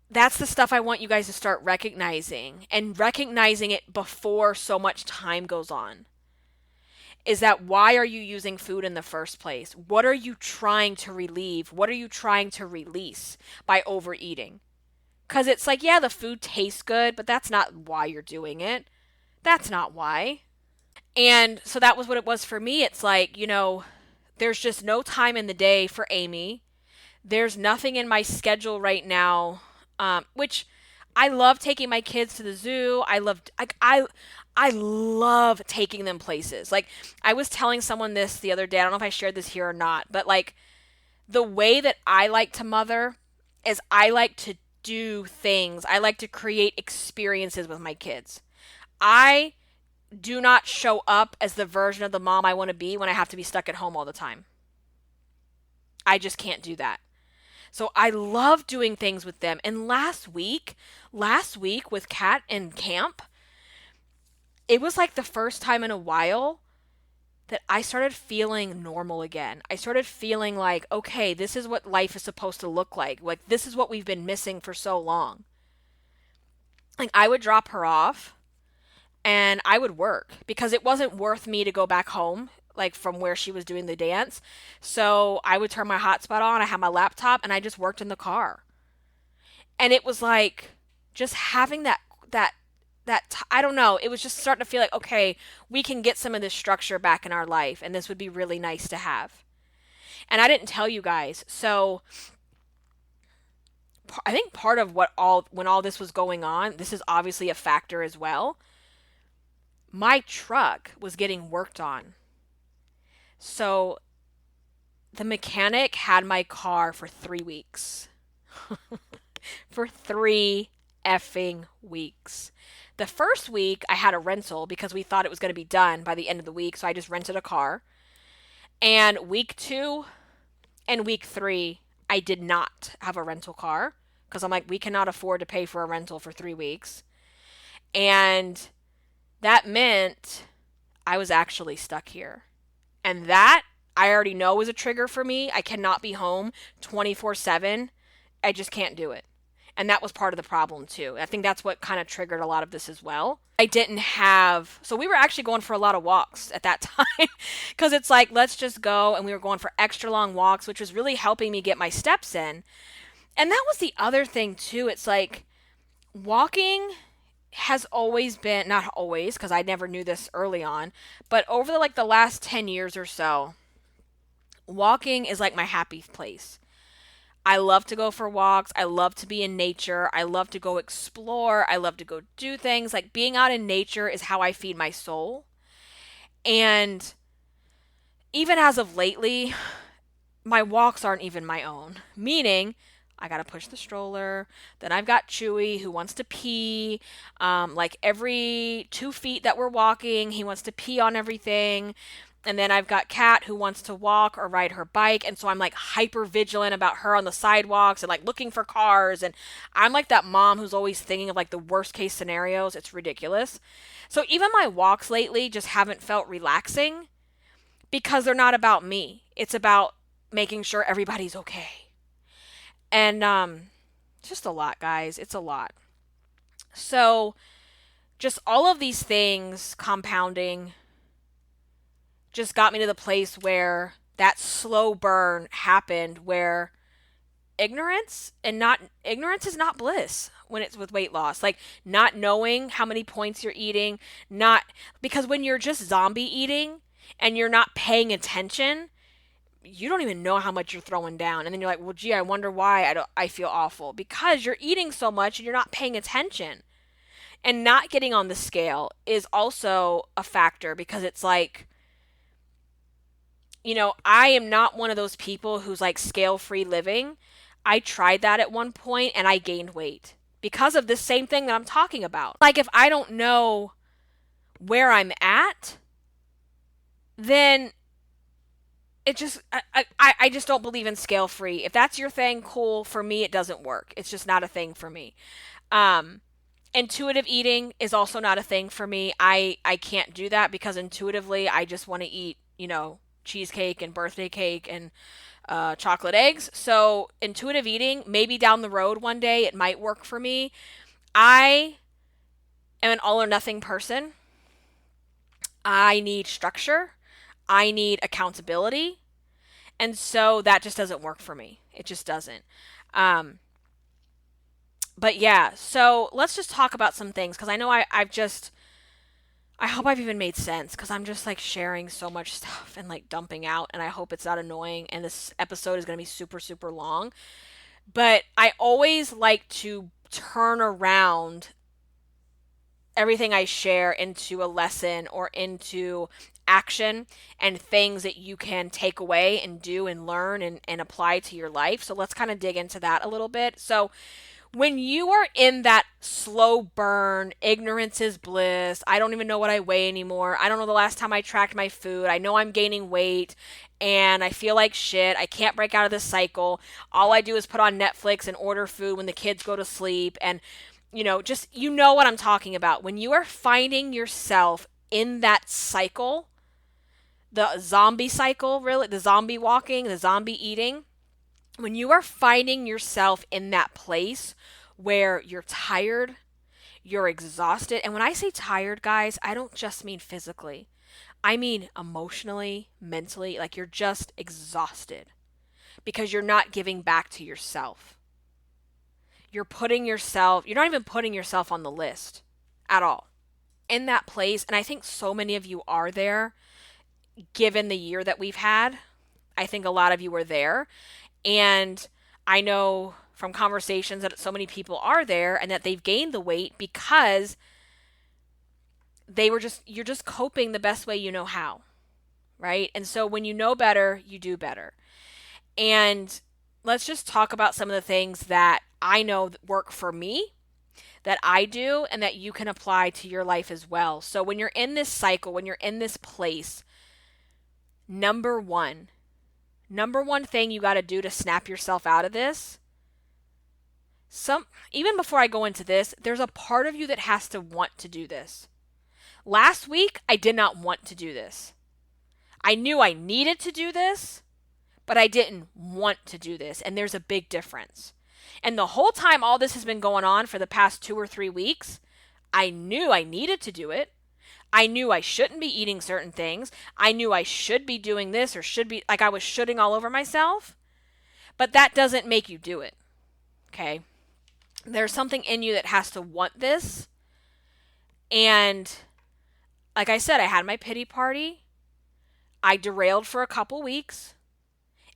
that's the stuff I want you guys to start recognizing, and recognizing it before so much time goes on. Is that why are you using food in the first place? What are you trying to relieve? What are you trying to release by overeating? Because it's like, yeah, the food tastes good, but that's not why you're doing it. That's not why. And so that was what it was for me. It's like, there's just no time in the day for Amy. There's nothing in my schedule right now, which I love taking my kids to the zoo. I love taking them places. Like, I was telling someone this the other day. I don't know if I shared this here or not, but like the way that I like to mother is I like to do things. I like to create experiences with my kids. I do not show up as the version of the mom I want to be when I have to be stuck at home all the time. I just can't do that. So I love doing things with them. And last week with Kat in camp, it was like the first time in a while that I started feeling normal again. I started feeling like, okay, this is what life is supposed to look like. Like, this is what we've been missing for so long. Like, I would drop her off and I would work because it wasn't worth me to go back home, like from where she was doing the dance. So I would turn my hotspot on, I had my laptop, and I just worked in the car. And it was like just having I don't know, it was just starting to feel like, okay, we can get some of this structure back in our life, and this would be really nice to have. And I didn't tell you guys. So I think part of when all this was going on, this is obviously a factor as well. My truck was getting worked on. So the mechanic had my car for 3 weeks. For 3 effing weeks. The first week I had a rental because we thought it was going to be done by the end of the week, so I just rented a car. And week 2 and week 3, I did not have a rental car because I'm like, we cannot afford to pay for a rental for 3 weeks. And that meant I was actually stuck here. And that I already know was a trigger for me. I cannot be home 24/7. I just can't do it. And that was part of the problem too. I think that's what kind of triggered a lot of this as well. So we were actually going for a lot of walks at that time because it's like, let's just go. And we were going for extra long walks, which was really helping me get my steps in. And that was the other thing too. It's like walking has always been, not always, because I never knew this early on, but over the last 10 years or so, walking is like my happy place. I love to go for walks. I love to be in nature. I love to go explore. I love to go do things. Like, being out in nature is how I feed my soul. And even as of lately, my walks aren't even my own. Meaning, I gotta push the stroller. Then I've got Chewy who wants to pee. Like every 2 feet that we're walking, he wants to pee on everything. And then I've got Kat who wants to walk or ride her bike. And so I'm like hyper vigilant about her on the sidewalks and like looking for cars. And I'm like that mom who's always thinking of like the worst case scenarios. It's ridiculous. So even my walks lately just haven't felt relaxing because they're not about me. It's about making sure everybody's okay. And just a lot, guys. It's a lot. So just all of these things compounding just got me to the place where that slow burn happened, where ignorance is not bliss when it's with weight loss. Like, not knowing how many points you're eating, not because when you're just zombie eating and you're not paying attention, you don't even know how much you're throwing down. And then you're like, well, gee, I wonder why I feel awful. Because you're eating so much and you're not paying attention. And not getting on the scale is also a factor because it's like, I am not one of those people who's like scale-free living. I tried that at one point and I gained weight because of this same thing that I'm talking about. Like, if I don't know where I'm at, then it just, I just don't believe in scale free. If that's your thing, cool. For me, it doesn't work. It's just not a thing for me. Um, Intuitive eating is also not a thing for me. I can't do that because intuitively I just want to eat, cheesecake and birthday cake and chocolate eggs. So intuitive eating, maybe down the road one day it might work for me. I am an all or nothing person. I need structure. I need accountability. And so that just doesn't work for me. It just doesn't. Um, but yeah, so let's just talk about some things because I know I hope I've even made sense because I'm just like sharing so much stuff and like dumping out, and I hope it's not annoying. And this episode is going to be super, super long. But I always like to turn around everything I share into a lesson or into action and things that you can take away and do and learn and apply to your life. So let's kind of dig into that a little bit. So when you are in that slow burn, ignorance is bliss, I don't even know what I weigh anymore. I don't know the last time I tracked my food. I know I'm gaining weight and I feel like shit. I can't break out of this cycle. All I do is put on Netflix and order food when the kids go to sleep. And, just, what I'm talking about. When you are finding yourself in that cycle, the zombie cycle, really, the zombie walking, the zombie eating, when you are finding yourself in that place where you're tired, you're exhausted, and when I say tired, guys, I don't just mean physically. I mean emotionally, mentally, like you're just exhausted because you're not giving back to yourself. You're not even putting yourself on the list at all. In that place, and I think so many of you are there, given the year that we've had. I think a lot of you are there. And I know from conversations that so many people are there and that they've gained the weight because you're just coping the best way you know how, right? And so when you know better, you do better. And let's just talk about some of the things that I know that work for me, that I do, and that you can apply to your life as well. So when you're in this cycle, when you're in this place, number one thing you got to do to snap yourself out of this, even before I go into this, there's a part of you that has to want to do this. Last week, I did not want to do this. I knew I needed to do this, but I didn't want to do this. And there's a big difference. And the whole time all this has been going on for the past 2 or 3 weeks, I knew I needed to do it. I knew I shouldn't be eating certain things. I knew I should be doing this or should be, like I was shooting all over myself. But that doesn't make you do it. Okay? There's something in you that has to want this. And like I said, I had my pity party. I derailed for a couple weeks.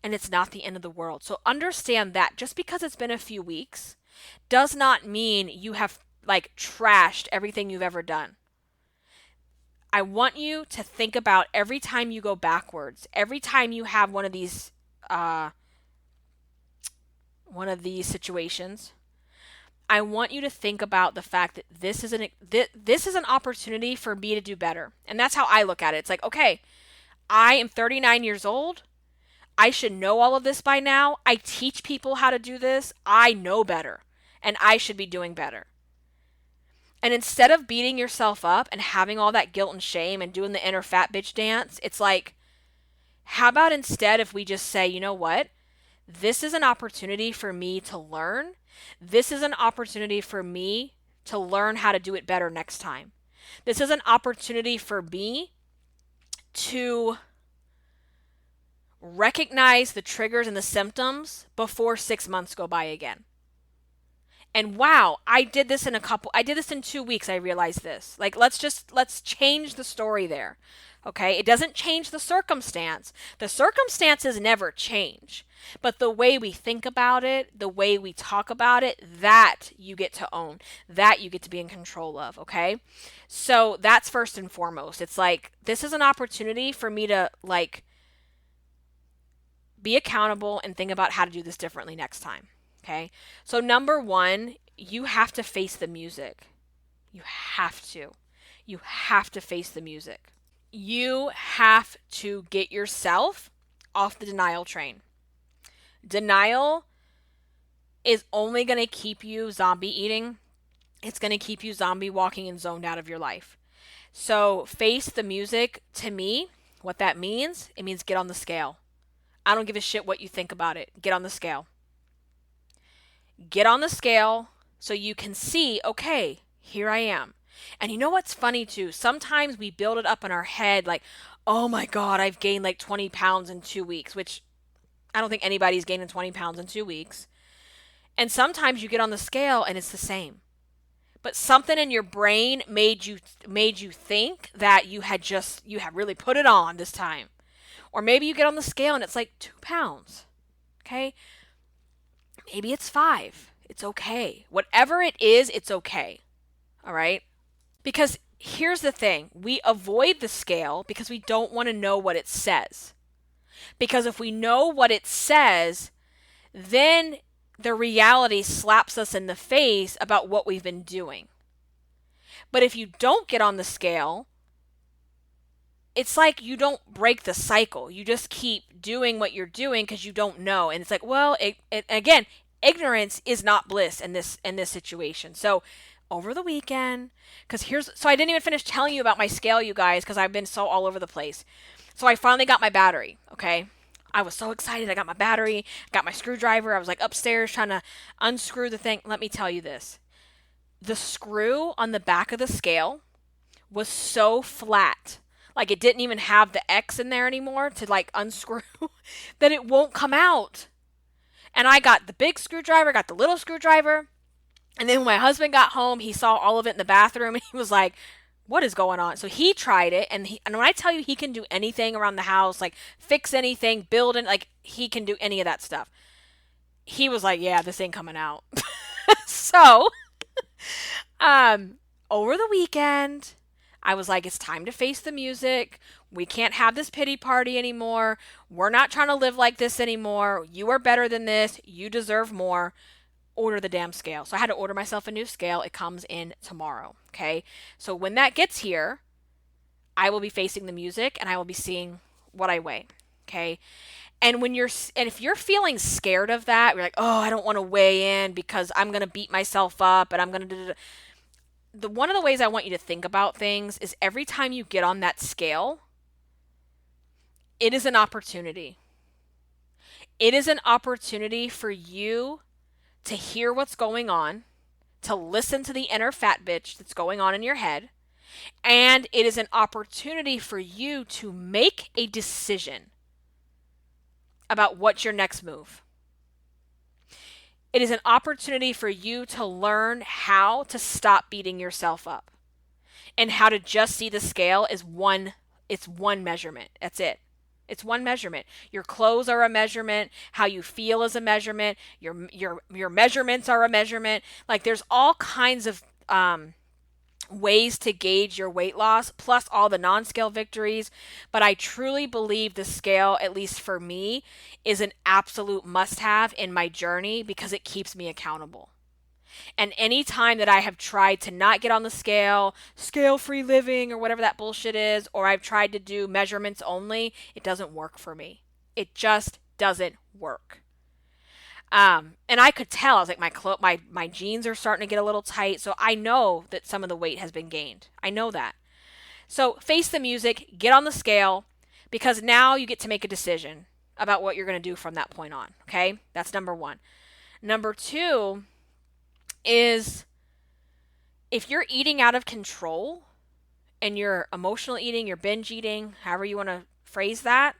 And it's not the end of the world. So understand that just because it's been a few weeks does not mean you have like trashed everything you've ever done. I want you to think about every time you go backwards, every time you have one of these situations. I want you to think about the fact that this is an opportunity for me to do better. And that's how I look at it. It's like, okay, I am 39 years old. I should know all of this by now. I teach people how to do this. I know better. And I should be doing better. And instead of beating yourself up and having all that guilt and shame and doing the inner fat bitch dance, it's like, how about instead if we just say, you know what? This is an opportunity for me to learn. This is an opportunity for me to learn how to do it better next time. This is an opportunity for me to recognize the triggers and the symptoms before 6 months go by again. And wow, I did this in 2 weeks. I realized this. Like, let's change the story there. Okay. It doesn't change the circumstance. The circumstances never change, but the way we think about it, the way we talk about it, that you get to own, that you get to be in control of. Okay. So that's first and foremost. It's like, this is an opportunity for me to like be accountable and think about how to do this differently next time. Okay. So, number one, you have to face the music. You have to. You have to face the music. You have to get yourself off the denial train. Denial is only going to keep you zombie eating. It's going to keep you zombie walking and zoned out of your life. So, face the music, to me, what that means, it means get on the scale. I don't give a shit what you think about it. Get on the scale. Get on the scale so you can see, okay, here I am. And you know what's funny too? Sometimes we build it up in our head like, oh my God, I've gained like 20 pounds in 2 weeks, which I don't think anybody's gaining 20 pounds in 2 weeks. And sometimes you get on the scale and it's the same. But something in your brain made you think that you had really put it on this time. Or maybe you get on the scale and it's like 2 pounds. Okay? Maybe it's 5. It's okay. Whatever it is, it's okay. All right? Because here's the thing. We avoid the scale because we don't want to know what it says. Because if we know what it says, then the reality slaps us in the face about what we've been doing. But if you don't get on the scale, it's like you don't break the cycle. You just keep doing what you're doing because you don't know. And it's like, well, again, ignorance is not bliss in this situation. So over the weekend, so I didn't even finish telling you about my scale, you guys, because I've been so all over the place. So I finally got my battery, okay? I was so excited. I got my battery, got my screwdriver. I was like upstairs trying to unscrew the thing. Let me tell you this. The screw on the back of the scale was so flat, like it didn't even have the X in there anymore to like unscrew, that it won't come out. And I got the big screwdriver, got the little screwdriver. And then when my husband got home, he saw all of it in the bathroom and he was like, what is going on? So he tried it. And when I tell you he can do anything around the house, like fix anything, build it, like he can do any of that stuff. He was like, yeah, this ain't coming out. So, over the weekend, I was like, it's time to face the music. We can't have this pity party anymore. We're not trying to live like this anymore. You are better than this. You deserve more. Order the damn scale. So I had to order myself a new scale. It comes in tomorrow. Okay. So when that gets here, I will be facing the music and I will be seeing what I weigh. Okay. And if you're feeling scared of that, you're like, oh, I don't want to weigh in because I'm going to beat myself up and I'm going to one of the ways I want you to think about things is every time you get on that scale, it is an opportunity. It is an opportunity for you to hear what's going on, to listen to the inner fat bitch that's going on in your head, and it is an opportunity for you to make a decision about what's your next move. It is an opportunity for you to learn how to stop beating yourself up and how to just see the scale as it's one measurement. That's it. It's one measurement. Your clothes are a measurement. How you feel is a measurement. Your measurements are a measurement. Like there's all kinds of ways to gauge your weight loss, plus all the non-scale victories. But I truly believe the scale, at least for me, is an absolute must-have in my journey because it keeps me accountable. And any time that I have tried to not get on the scale-free living or whatever that bullshit is, or I've tried to do measurements only, it doesn't work for me. It just doesn't work. And I could tell, I was like, my jeans are starting to get a little tight, so I know that some of the weight has been gained. I know that. So face the music, get on the scale, because now you get to make a decision about what you're going to do from that point on. Okay? That's number one. Number two is if you're eating out of control and you're emotional eating, you're binge eating, however you want to phrase that,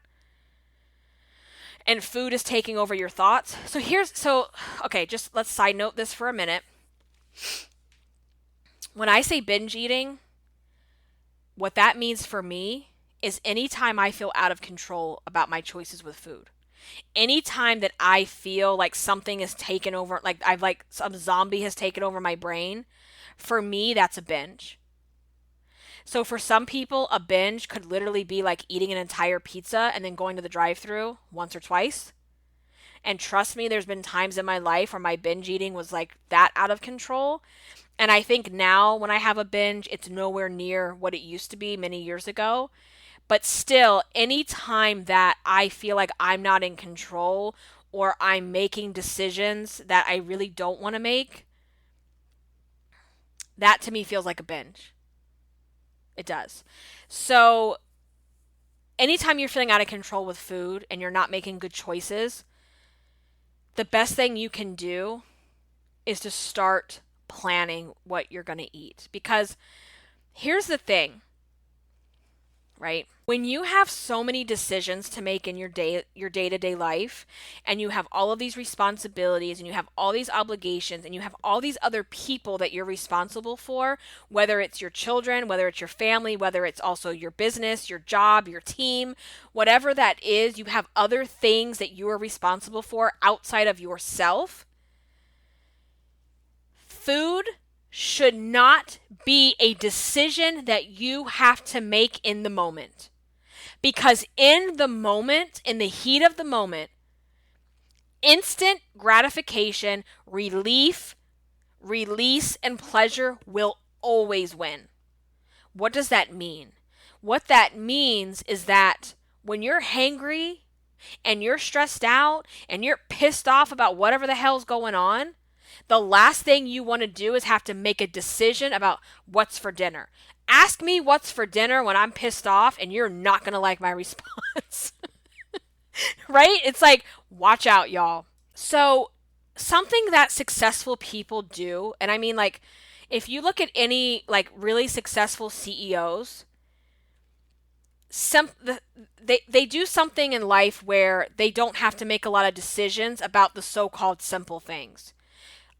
and food is taking over your thoughts. Okay, just let's side note this for a minute. When I say binge eating, what that means for me is anytime I feel out of control about my choices with food. Anytime that I feel like something is taken over, like some zombie has taken over my brain, for me, that's a binge. So for some people, a binge could literally be like eating an entire pizza and then going to the drive-through once or twice. And trust me, there's been times in my life where my binge eating was like that out of control. And I think now when I have a binge, it's nowhere near what it used to be many years ago. But still, any time that I feel like I'm not in control or I'm making decisions that I really don't want to make, that to me feels like a binge. It does. So, anytime you're feeling out of control with food and you're not making good choices, the best thing you can do is to start planning what you're going to eat. Because here's the thing, right? When you have so many decisions to make in your day-to-day life, and you have all of these responsibilities and you have all these obligations and you have all these other people that you're responsible for, whether it's your children, whether it's your family, whether it's also your business, your job, your team, whatever that is, you have other things that you are responsible for outside of yourself. Food should not be a decision that you have to make in the moment. Because in the moment, in the heat of the moment, instant gratification, relief, release, and pleasure will always win. What does that mean? What that means is that when you're hangry and you're stressed out and you're pissed off about whatever the hell's going on, the last thing you want to do is have to make a decision about what's for dinner. Ask me what's for dinner when I'm pissed off, and you're not going to like my response. Right? It's like, watch out, y'all. So, something that successful people do, and I mean, like, if you look at any, like, really successful CEOs, they do something in life where they don't have to make a lot of decisions about the so-called simple things.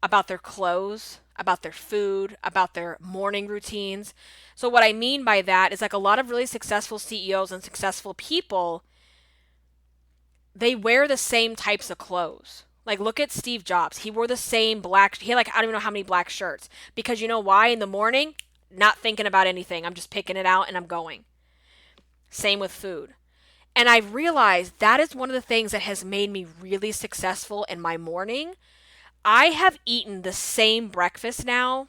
About their clothes, about their food, about their morning routines. So what I mean by that is like a lot of really successful CEOs and successful people, they wear the same types of clothes. Like look at Steve Jobs. He wore the same black, he had like I don't even know how many black shirts. Because you know why? In the morning, not thinking about anything. I'm just picking it out and I'm going. Same with food. And I've realized that is one of the things that has made me really successful in my morning. I have eaten the same breakfast now.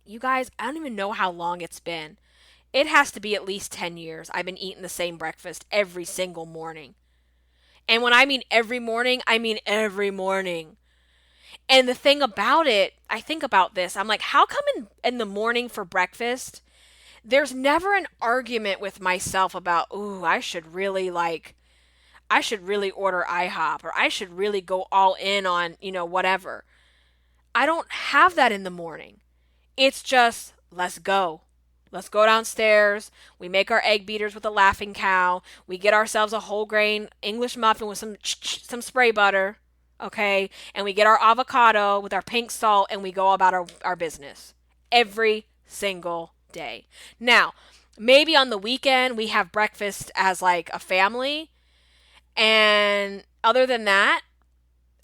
You guys, I don't even know how long it's been. It has to be at least 10 years. I've been eating the same breakfast every single morning. And when I mean every morning, I mean every morning. And the thing about it, I think about this. I'm like, how come in the morning for breakfast, there's never an argument with myself about, ooh, I should really order IHOP, or I should really go all in on, whatever. I don't have that in the morning. It's just, let's go. Let's go downstairs. We make our egg beaters with a Laughing Cow. We get ourselves a whole grain English muffin with some spray butter, okay? And we get our avocado with our pink salt, and we go about our business every single day. Now, maybe on the weekend we have breakfast as like a family. And other than that,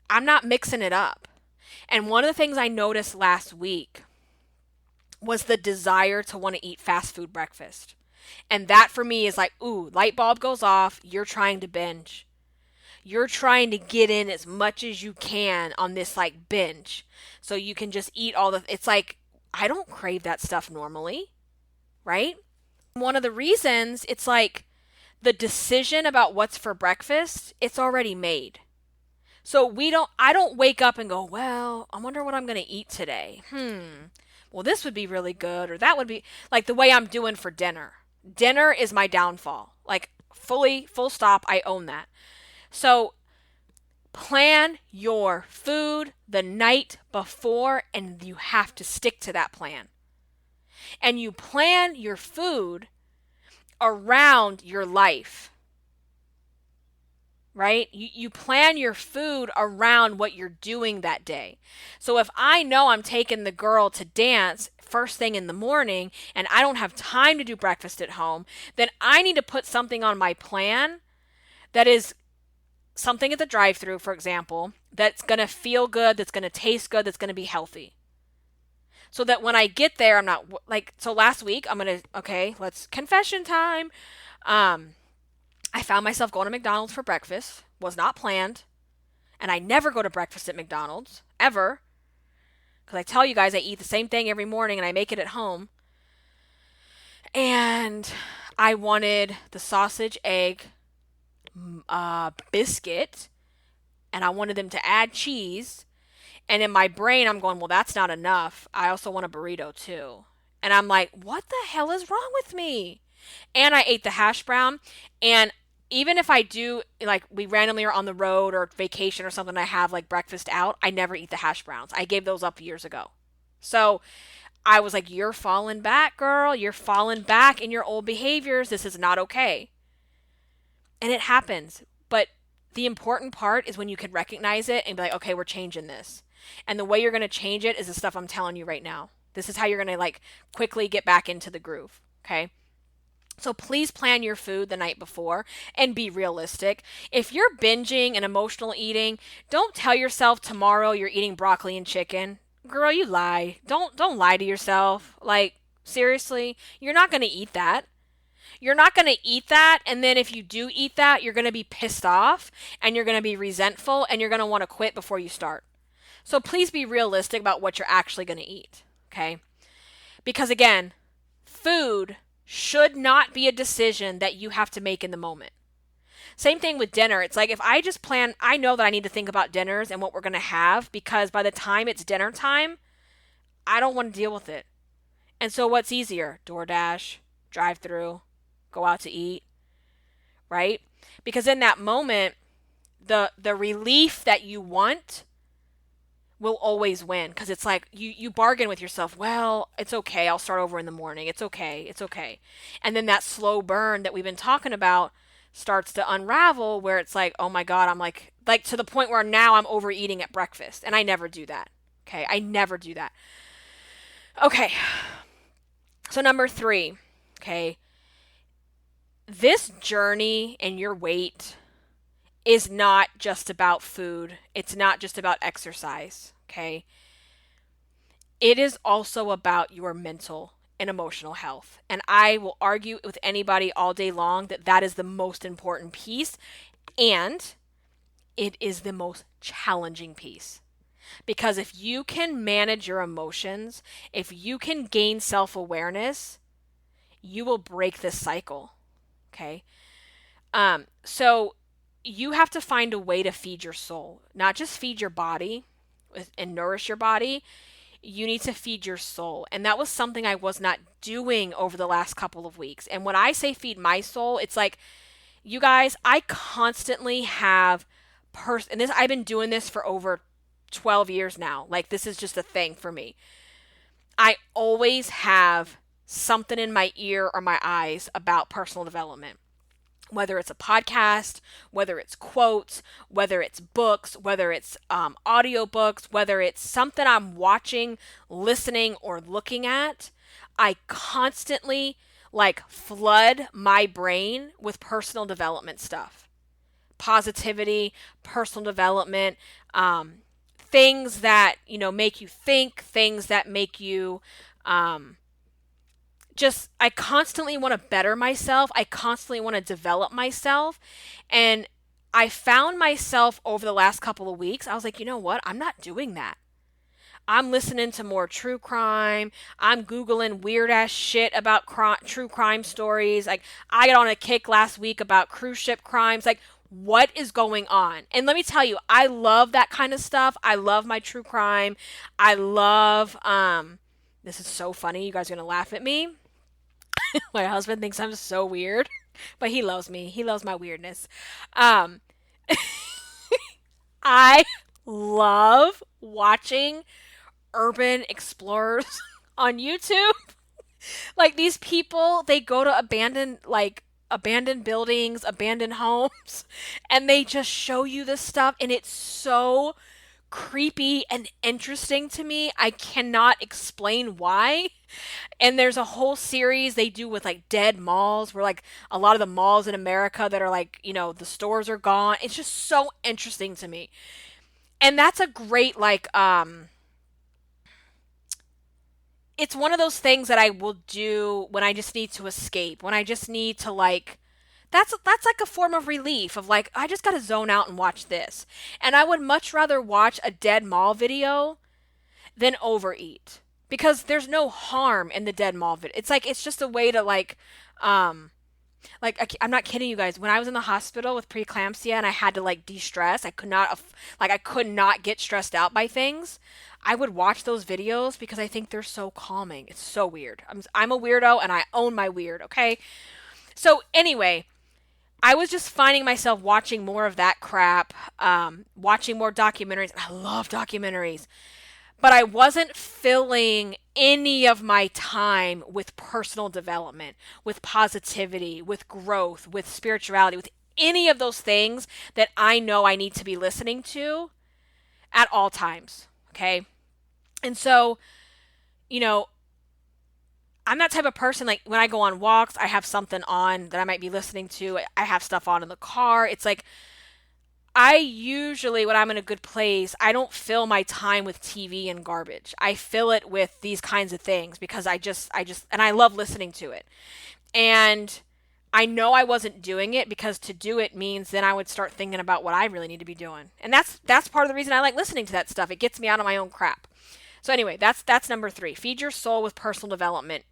I'm not mixing it up. And one of the things I noticed last week was the desire to want to eat fast food breakfast. And that for me is like, ooh, light bulb goes off. You're trying to binge. You're trying to get in as much as you can on this like binge. So you can just eat it's like, I don't crave that stuff normally. Right? One of the reasons it's like, the decision about what's for breakfast, it's already made. So I don't wake up and go, well, I wonder what I'm going to eat today. Well, this would be really good, or that would be like the way I'm doing for dinner. Dinner is my downfall. Like full stop, I own that. So plan your food the night before, and you have to stick to that plan. And you plan your food around your life, right? You plan your food around what you're doing that day. So if I know I'm taking the girl to dance first thing in the morning and I don't have time to do breakfast at home, then I need to put something on my plan that is something at the drive-thru, for example, that's going to feel good, that's going to taste good, that's going to be healthy. so that when I get there, I'm not like, so last week, okay, let's confession time. Um, I found myself going to McDonald's for breakfast, was not planned, and I never go to breakfast at McDonald's, ever, because I tell you guys I eat the same thing every morning and I make it at home. And I wanted the sausage, egg, biscuit, and I wanted them to add cheese. And in my brain, I'm going, well, that's not enough. I also want a burrito too. And I'm like, what the hell is wrong with me? And I ate the hash brown. And even if I do, like, we randomly are on the road or vacation or something, I have like breakfast out, I never eat the hash browns. I gave those up years ago. So I was like, you're falling back, girl. You're falling back in your old behaviors. This is not okay. And it happens. But the important part is when you can recognize it and be like, okay, we're changing this. And the way you're going to change it is the stuff I'm telling you right now. This is how you're going to like quickly get back into the groove. Okay. So please plan your food the night before and be realistic. If you're binging and emotional eating, don't tell yourself tomorrow you're eating broccoli and chicken. Girl, you lie. Don't lie to yourself. Like, seriously, you're not going to eat that. You're not going to eat that, and then if you do eat that, you're going to be pissed off and you're going to be resentful and you're going to want to quit before you start. So please be realistic about what you're actually going to eat, okay? Because again, food should not be a decision that you have to make in the moment. Same thing with dinner. It's like if I just plan, I know that I need to think about dinners and what we're going to have because by the time it's dinner time, I don't want to deal with it. And so what's easier? DoorDash, drive-through, go out to eat, right? Because in that moment, the relief that you want will always win because it's like you bargain with yourself, well, it's okay, I'll start over in the morning, it's okay, it's okay. And then that slow burn that we've been talking about starts to unravel where it's like, oh my God, I'm like to the point where now I'm overeating at breakfast and I never do that. Okay, I never do that. Okay, so number 3, okay, this journey and your weight is not just about food. It's not just about exercise, okay? It is also about your mental and emotional health. And I will argue with anybody all day long that that is the most important piece, and it is the most challenging piece. Because if you can manage your emotions, if you can gain self-awareness, you will break this cycle, okay? So you have to find a way to feed your soul, not just feed your body and nourish your body. You need to feed your soul. And that was something I was not doing over the last couple of weeks. And when I say feed my soul, it's like, you guys, I constantly have and this, I've been doing this for over 12 years now. Like, this is just a thing for me. I always have something in my ear or my eyes about personal development. Whether it's a podcast, whether it's quotes, whether it's books, whether it's audiobooks, whether it's something I'm watching, listening, or looking at, I constantly like flood my brain with personal development stuff. Positivity, personal development, things that, make you think, things that make you I constantly want to better myself. I constantly want to develop myself. And I found myself over the last couple of weeks, I was like, you know what? I'm not doing that. I'm listening to more true crime. I'm Googling weird ass shit about true crime stories. Like, I got on a kick last week about cruise ship crimes. Like, what is going on? And let me tell you, I love that kind of stuff. I love my true crime. I love, this is so funny. You guys are going to laugh at me. My husband thinks I'm so weird, but he loves me. He loves my weirdness. I love watching urban explorers on YouTube. Like, these people, they go to abandoned buildings, abandoned homes, and they just show you this stuff, and it's so creepy and interesting to me. I cannot explain why. And there's a whole series they do with like dead malls, where like a lot of the malls in America that are like, the stores are gone. It's just so interesting to me. And that's a great it's one of those things that I will do when I just need to escape, when I just need to like that's like a form of relief of like I just got to zone out and watch this. And I would much rather watch a dead mall video than overeat because there's no harm in the dead mall video. It's like it's just a way to um I'm not kidding you guys. When I was in the hospital with preeclampsia and I had to like de-stress, I could not get stressed out by things. I would watch those videos because I think they're so calming. It's so weird. I'm a weirdo and I own my weird, okay? So anyway, I was just finding myself watching more of that crap, watching more documentaries. I love documentaries. But I wasn't filling any of my time with personal development, with positivity, with growth, with spirituality, with any of those things that I know I need to be listening to at all times. Okay. And so, you know, I'm that type of person, like when I go on walks, I have something on that I might be listening to. I have stuff on in the car. It's like, I usually, when I'm in a good place, I don't fill my time with TV and garbage. I fill it with these kinds of things because and I love listening to it. And I know I wasn't doing it because to do it means then I would start thinking about what I really need to be doing. And that's part of the reason I like listening to that stuff. It gets me out of my own crap. So anyway, that's number 3. Feed your soul with personal development,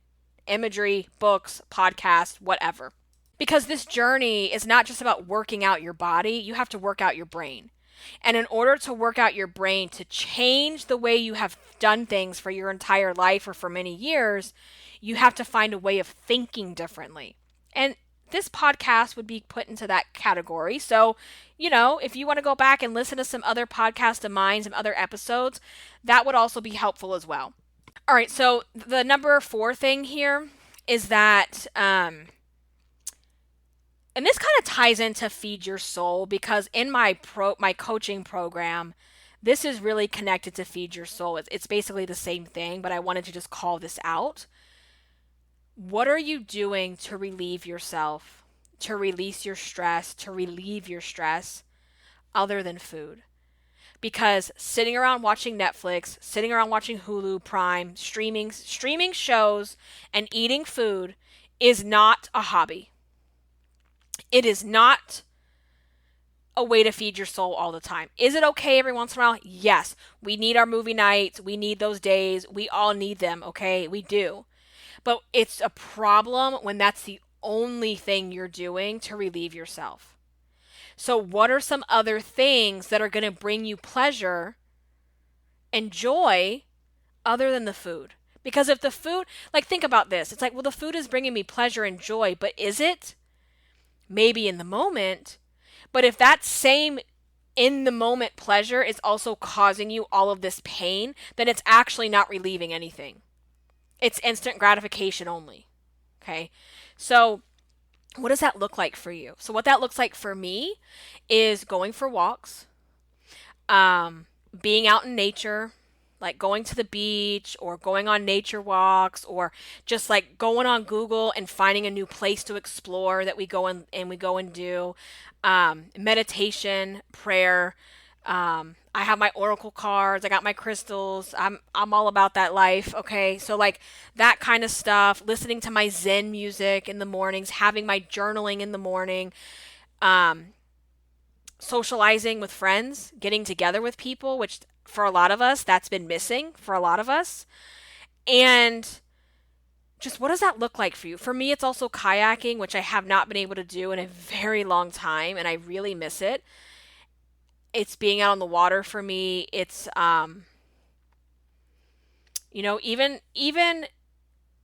imagery, books, podcasts, whatever. Because this journey is not just about working out your body, you have to work out your brain. And in order to work out your brain to change the way you have done things for your entire life or for many years, you have to find a way of thinking differently. And this podcast would be put into that category. So, if you want to go back and listen to some other podcasts of mine, some other episodes, that would also be helpful as well. All right, so the number 4 thing here is that and this kind of ties into Feed Your Soul because in my coaching program, this is really connected to Feed Your Soul. It's basically the same thing, but I wanted to just call this out. What are you doing to relieve yourself, to release your stress, to relieve your stress, other than food? Because sitting around watching Netflix, sitting around watching Hulu, Prime, streaming shows, and eating food is not a hobby. It is not a way to feed your soul all the time. Is it okay every once in a while? Yes. We need our movie nights. We need those days. We all need them, okay? We do. But it's a problem when that's the only thing you're doing to relieve yourself. So what are some other things that are going to bring you pleasure and joy other than the food? Because if the food, like think about this. It's like, well, the food is bringing me pleasure and joy, but is it? Maybe in the moment, but if that same in the moment pleasure is also causing you all of this pain, then it's actually not relieving anything. It's instant gratification only. Okay. So what does that look like for you? So what that looks like for me is going for walks, being out in nature, like going to the beach or going on nature walks or just like going on Google and finding a new place to explore that we go and do meditation, prayer. I have my oracle cards. I got my crystals. I'm all about that life. Okay. So like that kind of stuff, listening to my Zen music in the mornings, having my journaling in the morning, socializing with friends, getting together with people, which for a lot of us, that's been missing for a lot of us. And just what does that look like for you? For me, it's also kayaking, which I have not been able to do in a very long time, and I really miss it. It's being out on the water for me. It's, even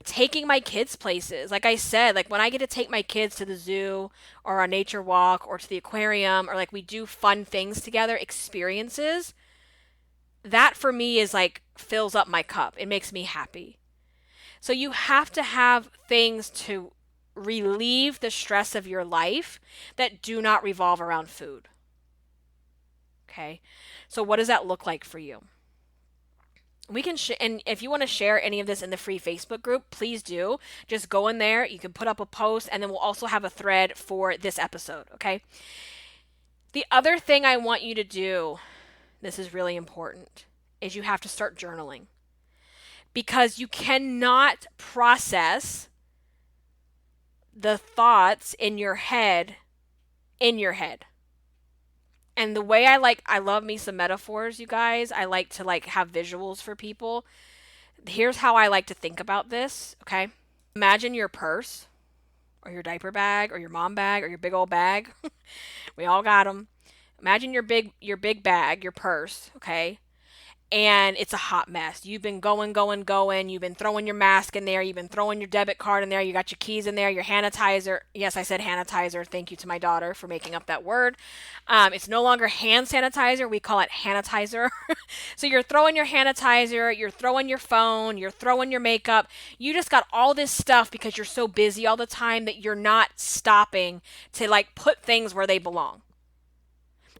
taking my kids places. Like I said, like when I get to take my kids to the zoo or a nature walk or to the aquarium or like we do fun things together, experiences, that for me is like fills up my cup. It makes me happy. So you have to have things to relieve the stress of your life that do not revolve around food. Okay. So what does that look like for you? We can and if you want to share any of this in the free Facebook group, please do. Just go in there. You can put up a post and then we'll also have a thread for this episode. Okay. The other thing I want you to do, this is really important, is you have to start journaling. because you cannot process the thoughts in your head. And the way I love me some metaphors, you guys. I like to have visuals for people. Here's how I like to think about this, okay? Imagine your purse or your diaper bag or your mom bag or your big old bag. We all got them. Imagine your big bag, your purse, okay? And it's a hot mess. You've been going. You've been throwing your mask in there. You've been throwing your debit card in there. You got your keys in there, your sanitizer. Yes, I said sanitizer. Thank you to my daughter for making up that word. It's no longer hand sanitizer. We call it sanitizer. So you're throwing your sanitizer. You're throwing your phone. You're throwing your makeup. You just got all this stuff because you're so busy all the time that you're not stopping to put things where they belong.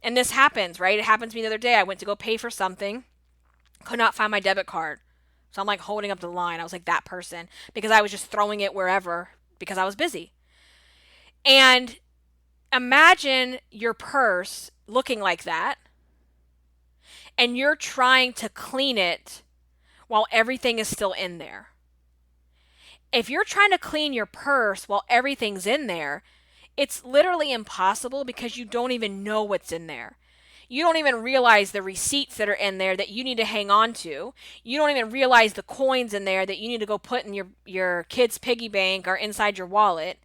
And this happens, right? It happened to me the other day. I went to go pay for something. Could not find my debit card. So I'm holding up the line. I was that person because I was just throwing it wherever because I was busy. And imagine your purse looking like that and you're trying to clean it while everything is still in there. If you're trying to clean your purse while everything's in there, it's literally impossible because you don't even know what's in there. You don't even realize the receipts that are in there that you need to hang on to. You don't even realize the coins in there that you need to go put in your kid's piggy bank or inside your wallet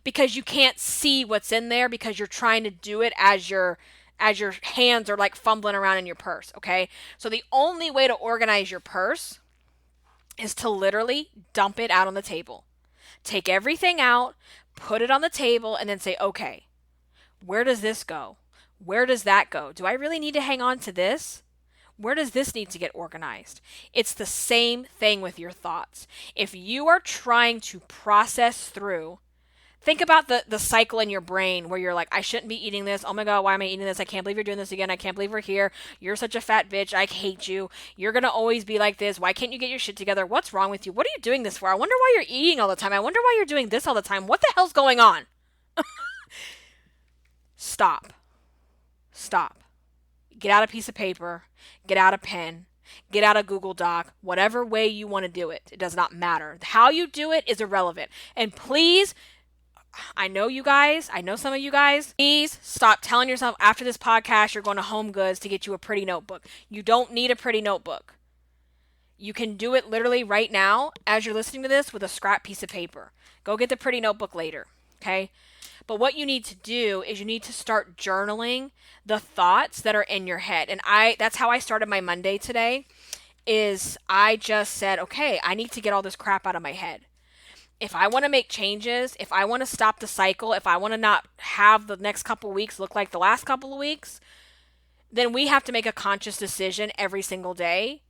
because you can't see what's in there because you're trying to do it as your hands are fumbling around in your purse, okay? So the only way to organize your purse is to literally dump it out on the table. Take everything out, put it on the table, and then say, okay, where does this go? Where does that go? Do I really need to hang on to this? Where does this need to get organized? It's the same thing with your thoughts. If you are trying to process through, think about the cycle in your brain where you're I shouldn't be eating this. Oh my God, why am I eating this? I can't believe you're doing this again. I can't believe we're here. You're such a fat bitch. I hate you. You're going to always be like this. Why can't you get your shit together? What's wrong with you? What are you doing this for? I wonder why you're eating all the time. I wonder why you're doing this all the time. What the hell's going on? Stop. Get out a piece of paper, get out a pen, get out a Google Doc, whatever way you want to do it. It does not matter. How you do it is irrelevant. And please, I know some of you guys, please stop telling yourself after this podcast you're going to Home Goods to get you a pretty notebook. You don't need a pretty notebook. You can do it literally right now as you're listening to this with a scrap piece of paper. Go get the pretty notebook later, okay? But what you need to do is you need to start journaling the thoughts that are in your head. And that's how I started my Monday today, is I just said, okay, I need to get all this crap out of my head. If I want to make changes, if I want to stop the cycle, if I want to not have the next couple of weeks look like the last couple of weeks, then we have to make a conscious decision every single day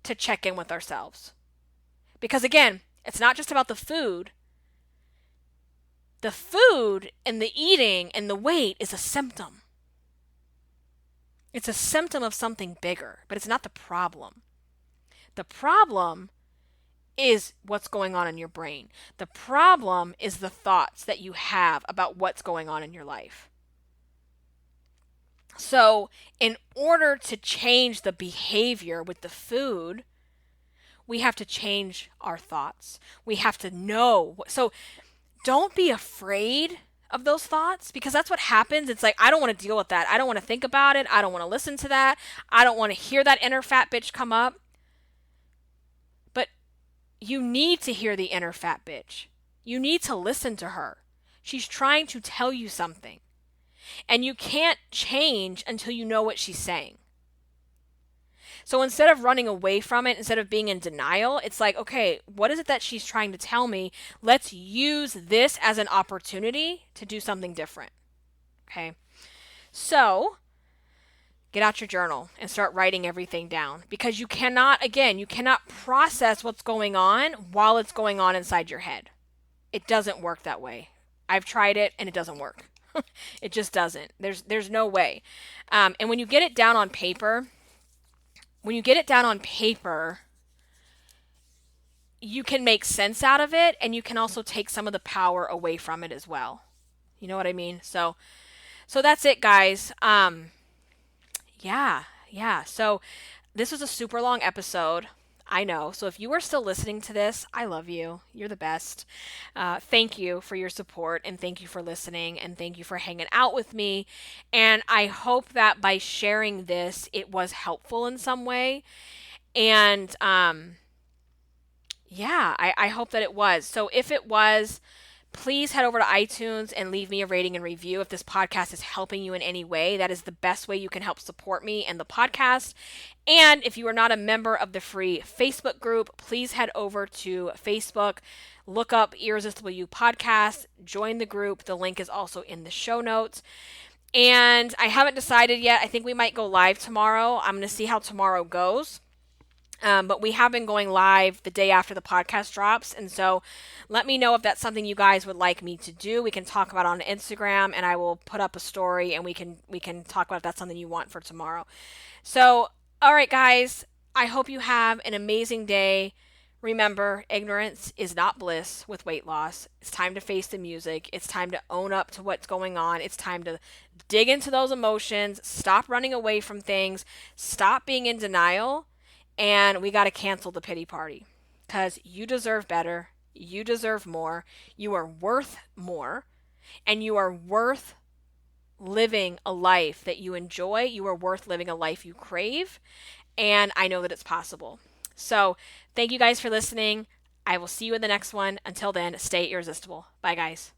to check in with ourselves. Because again, it's not just about the food. The food and the eating and the weight is a symptom. It's a symptom of something bigger, but it's not the problem. The problem is what's going on in your brain. The problem is the thoughts that you have about what's going on in your life. So, in order to change the behavior with the food, we have to change our thoughts. We have to know. So, don't be afraid of those thoughts because that's what happens. It's I don't want to deal with that. I don't want to think about it. I don't want to listen to that. I don't want to hear that inner fat bitch come up. But you need to hear the inner fat bitch. You need to listen to her. She's trying to tell you something. And you can't change until you know what she's saying. So instead of running away from it, instead of being in denial, it's okay, what is it that she's trying to tell me? Let's use this as an opportunity to do something different. Okay? So, get out your journal and start writing everything down. Because you cannot process what's going on while it's going on inside your head. It doesn't work that way. I've tried it and it doesn't work. It just doesn't. There's no way. And when you get it down on paper, you can make sense out of it, and you can also take some of the power away from it as well. You know what I mean? So that's it, guys. Yeah. So this was a super long episode. I know. So if you are still listening to this, I love you. You're the best. Thank you for your support, and thank you for listening, and thank you for hanging out with me. And I hope that by sharing this, it was helpful in some way. And yeah, I hope that it was. So if it was, please head over to iTunes and leave me a rating and review if this podcast is helping you in any way. That is the best way you can help support me and the podcast. And if you are not a member of the free Facebook group, please head over to Facebook, look up Irresistible You Podcast, join the group. The link is also in the show notes. And I haven't decided yet. I think we might go live tomorrow. I'm going to see how tomorrow goes. But we have been going live the day after the podcast drops. And so let me know if that's something you guys would like me to do. We can talk about it on Instagram, and I will put up a story, and we can talk about if that's something you want for tomorrow. So, all right, guys, I hope you have an amazing day. Remember, ignorance is not bliss with weight loss. It's time to face the music. It's time to own up to what's going on. It's time to dig into those emotions, stop running away from things, stop being in denial, and we got to cancel the pity party because you deserve better. You deserve more. You are worth more, and you are worth living a life that you enjoy. You are worth living a life you crave, and I know that it's possible. So thank you guys for listening. I will see you in the next one. Until then, stay irresistible. Bye, guys.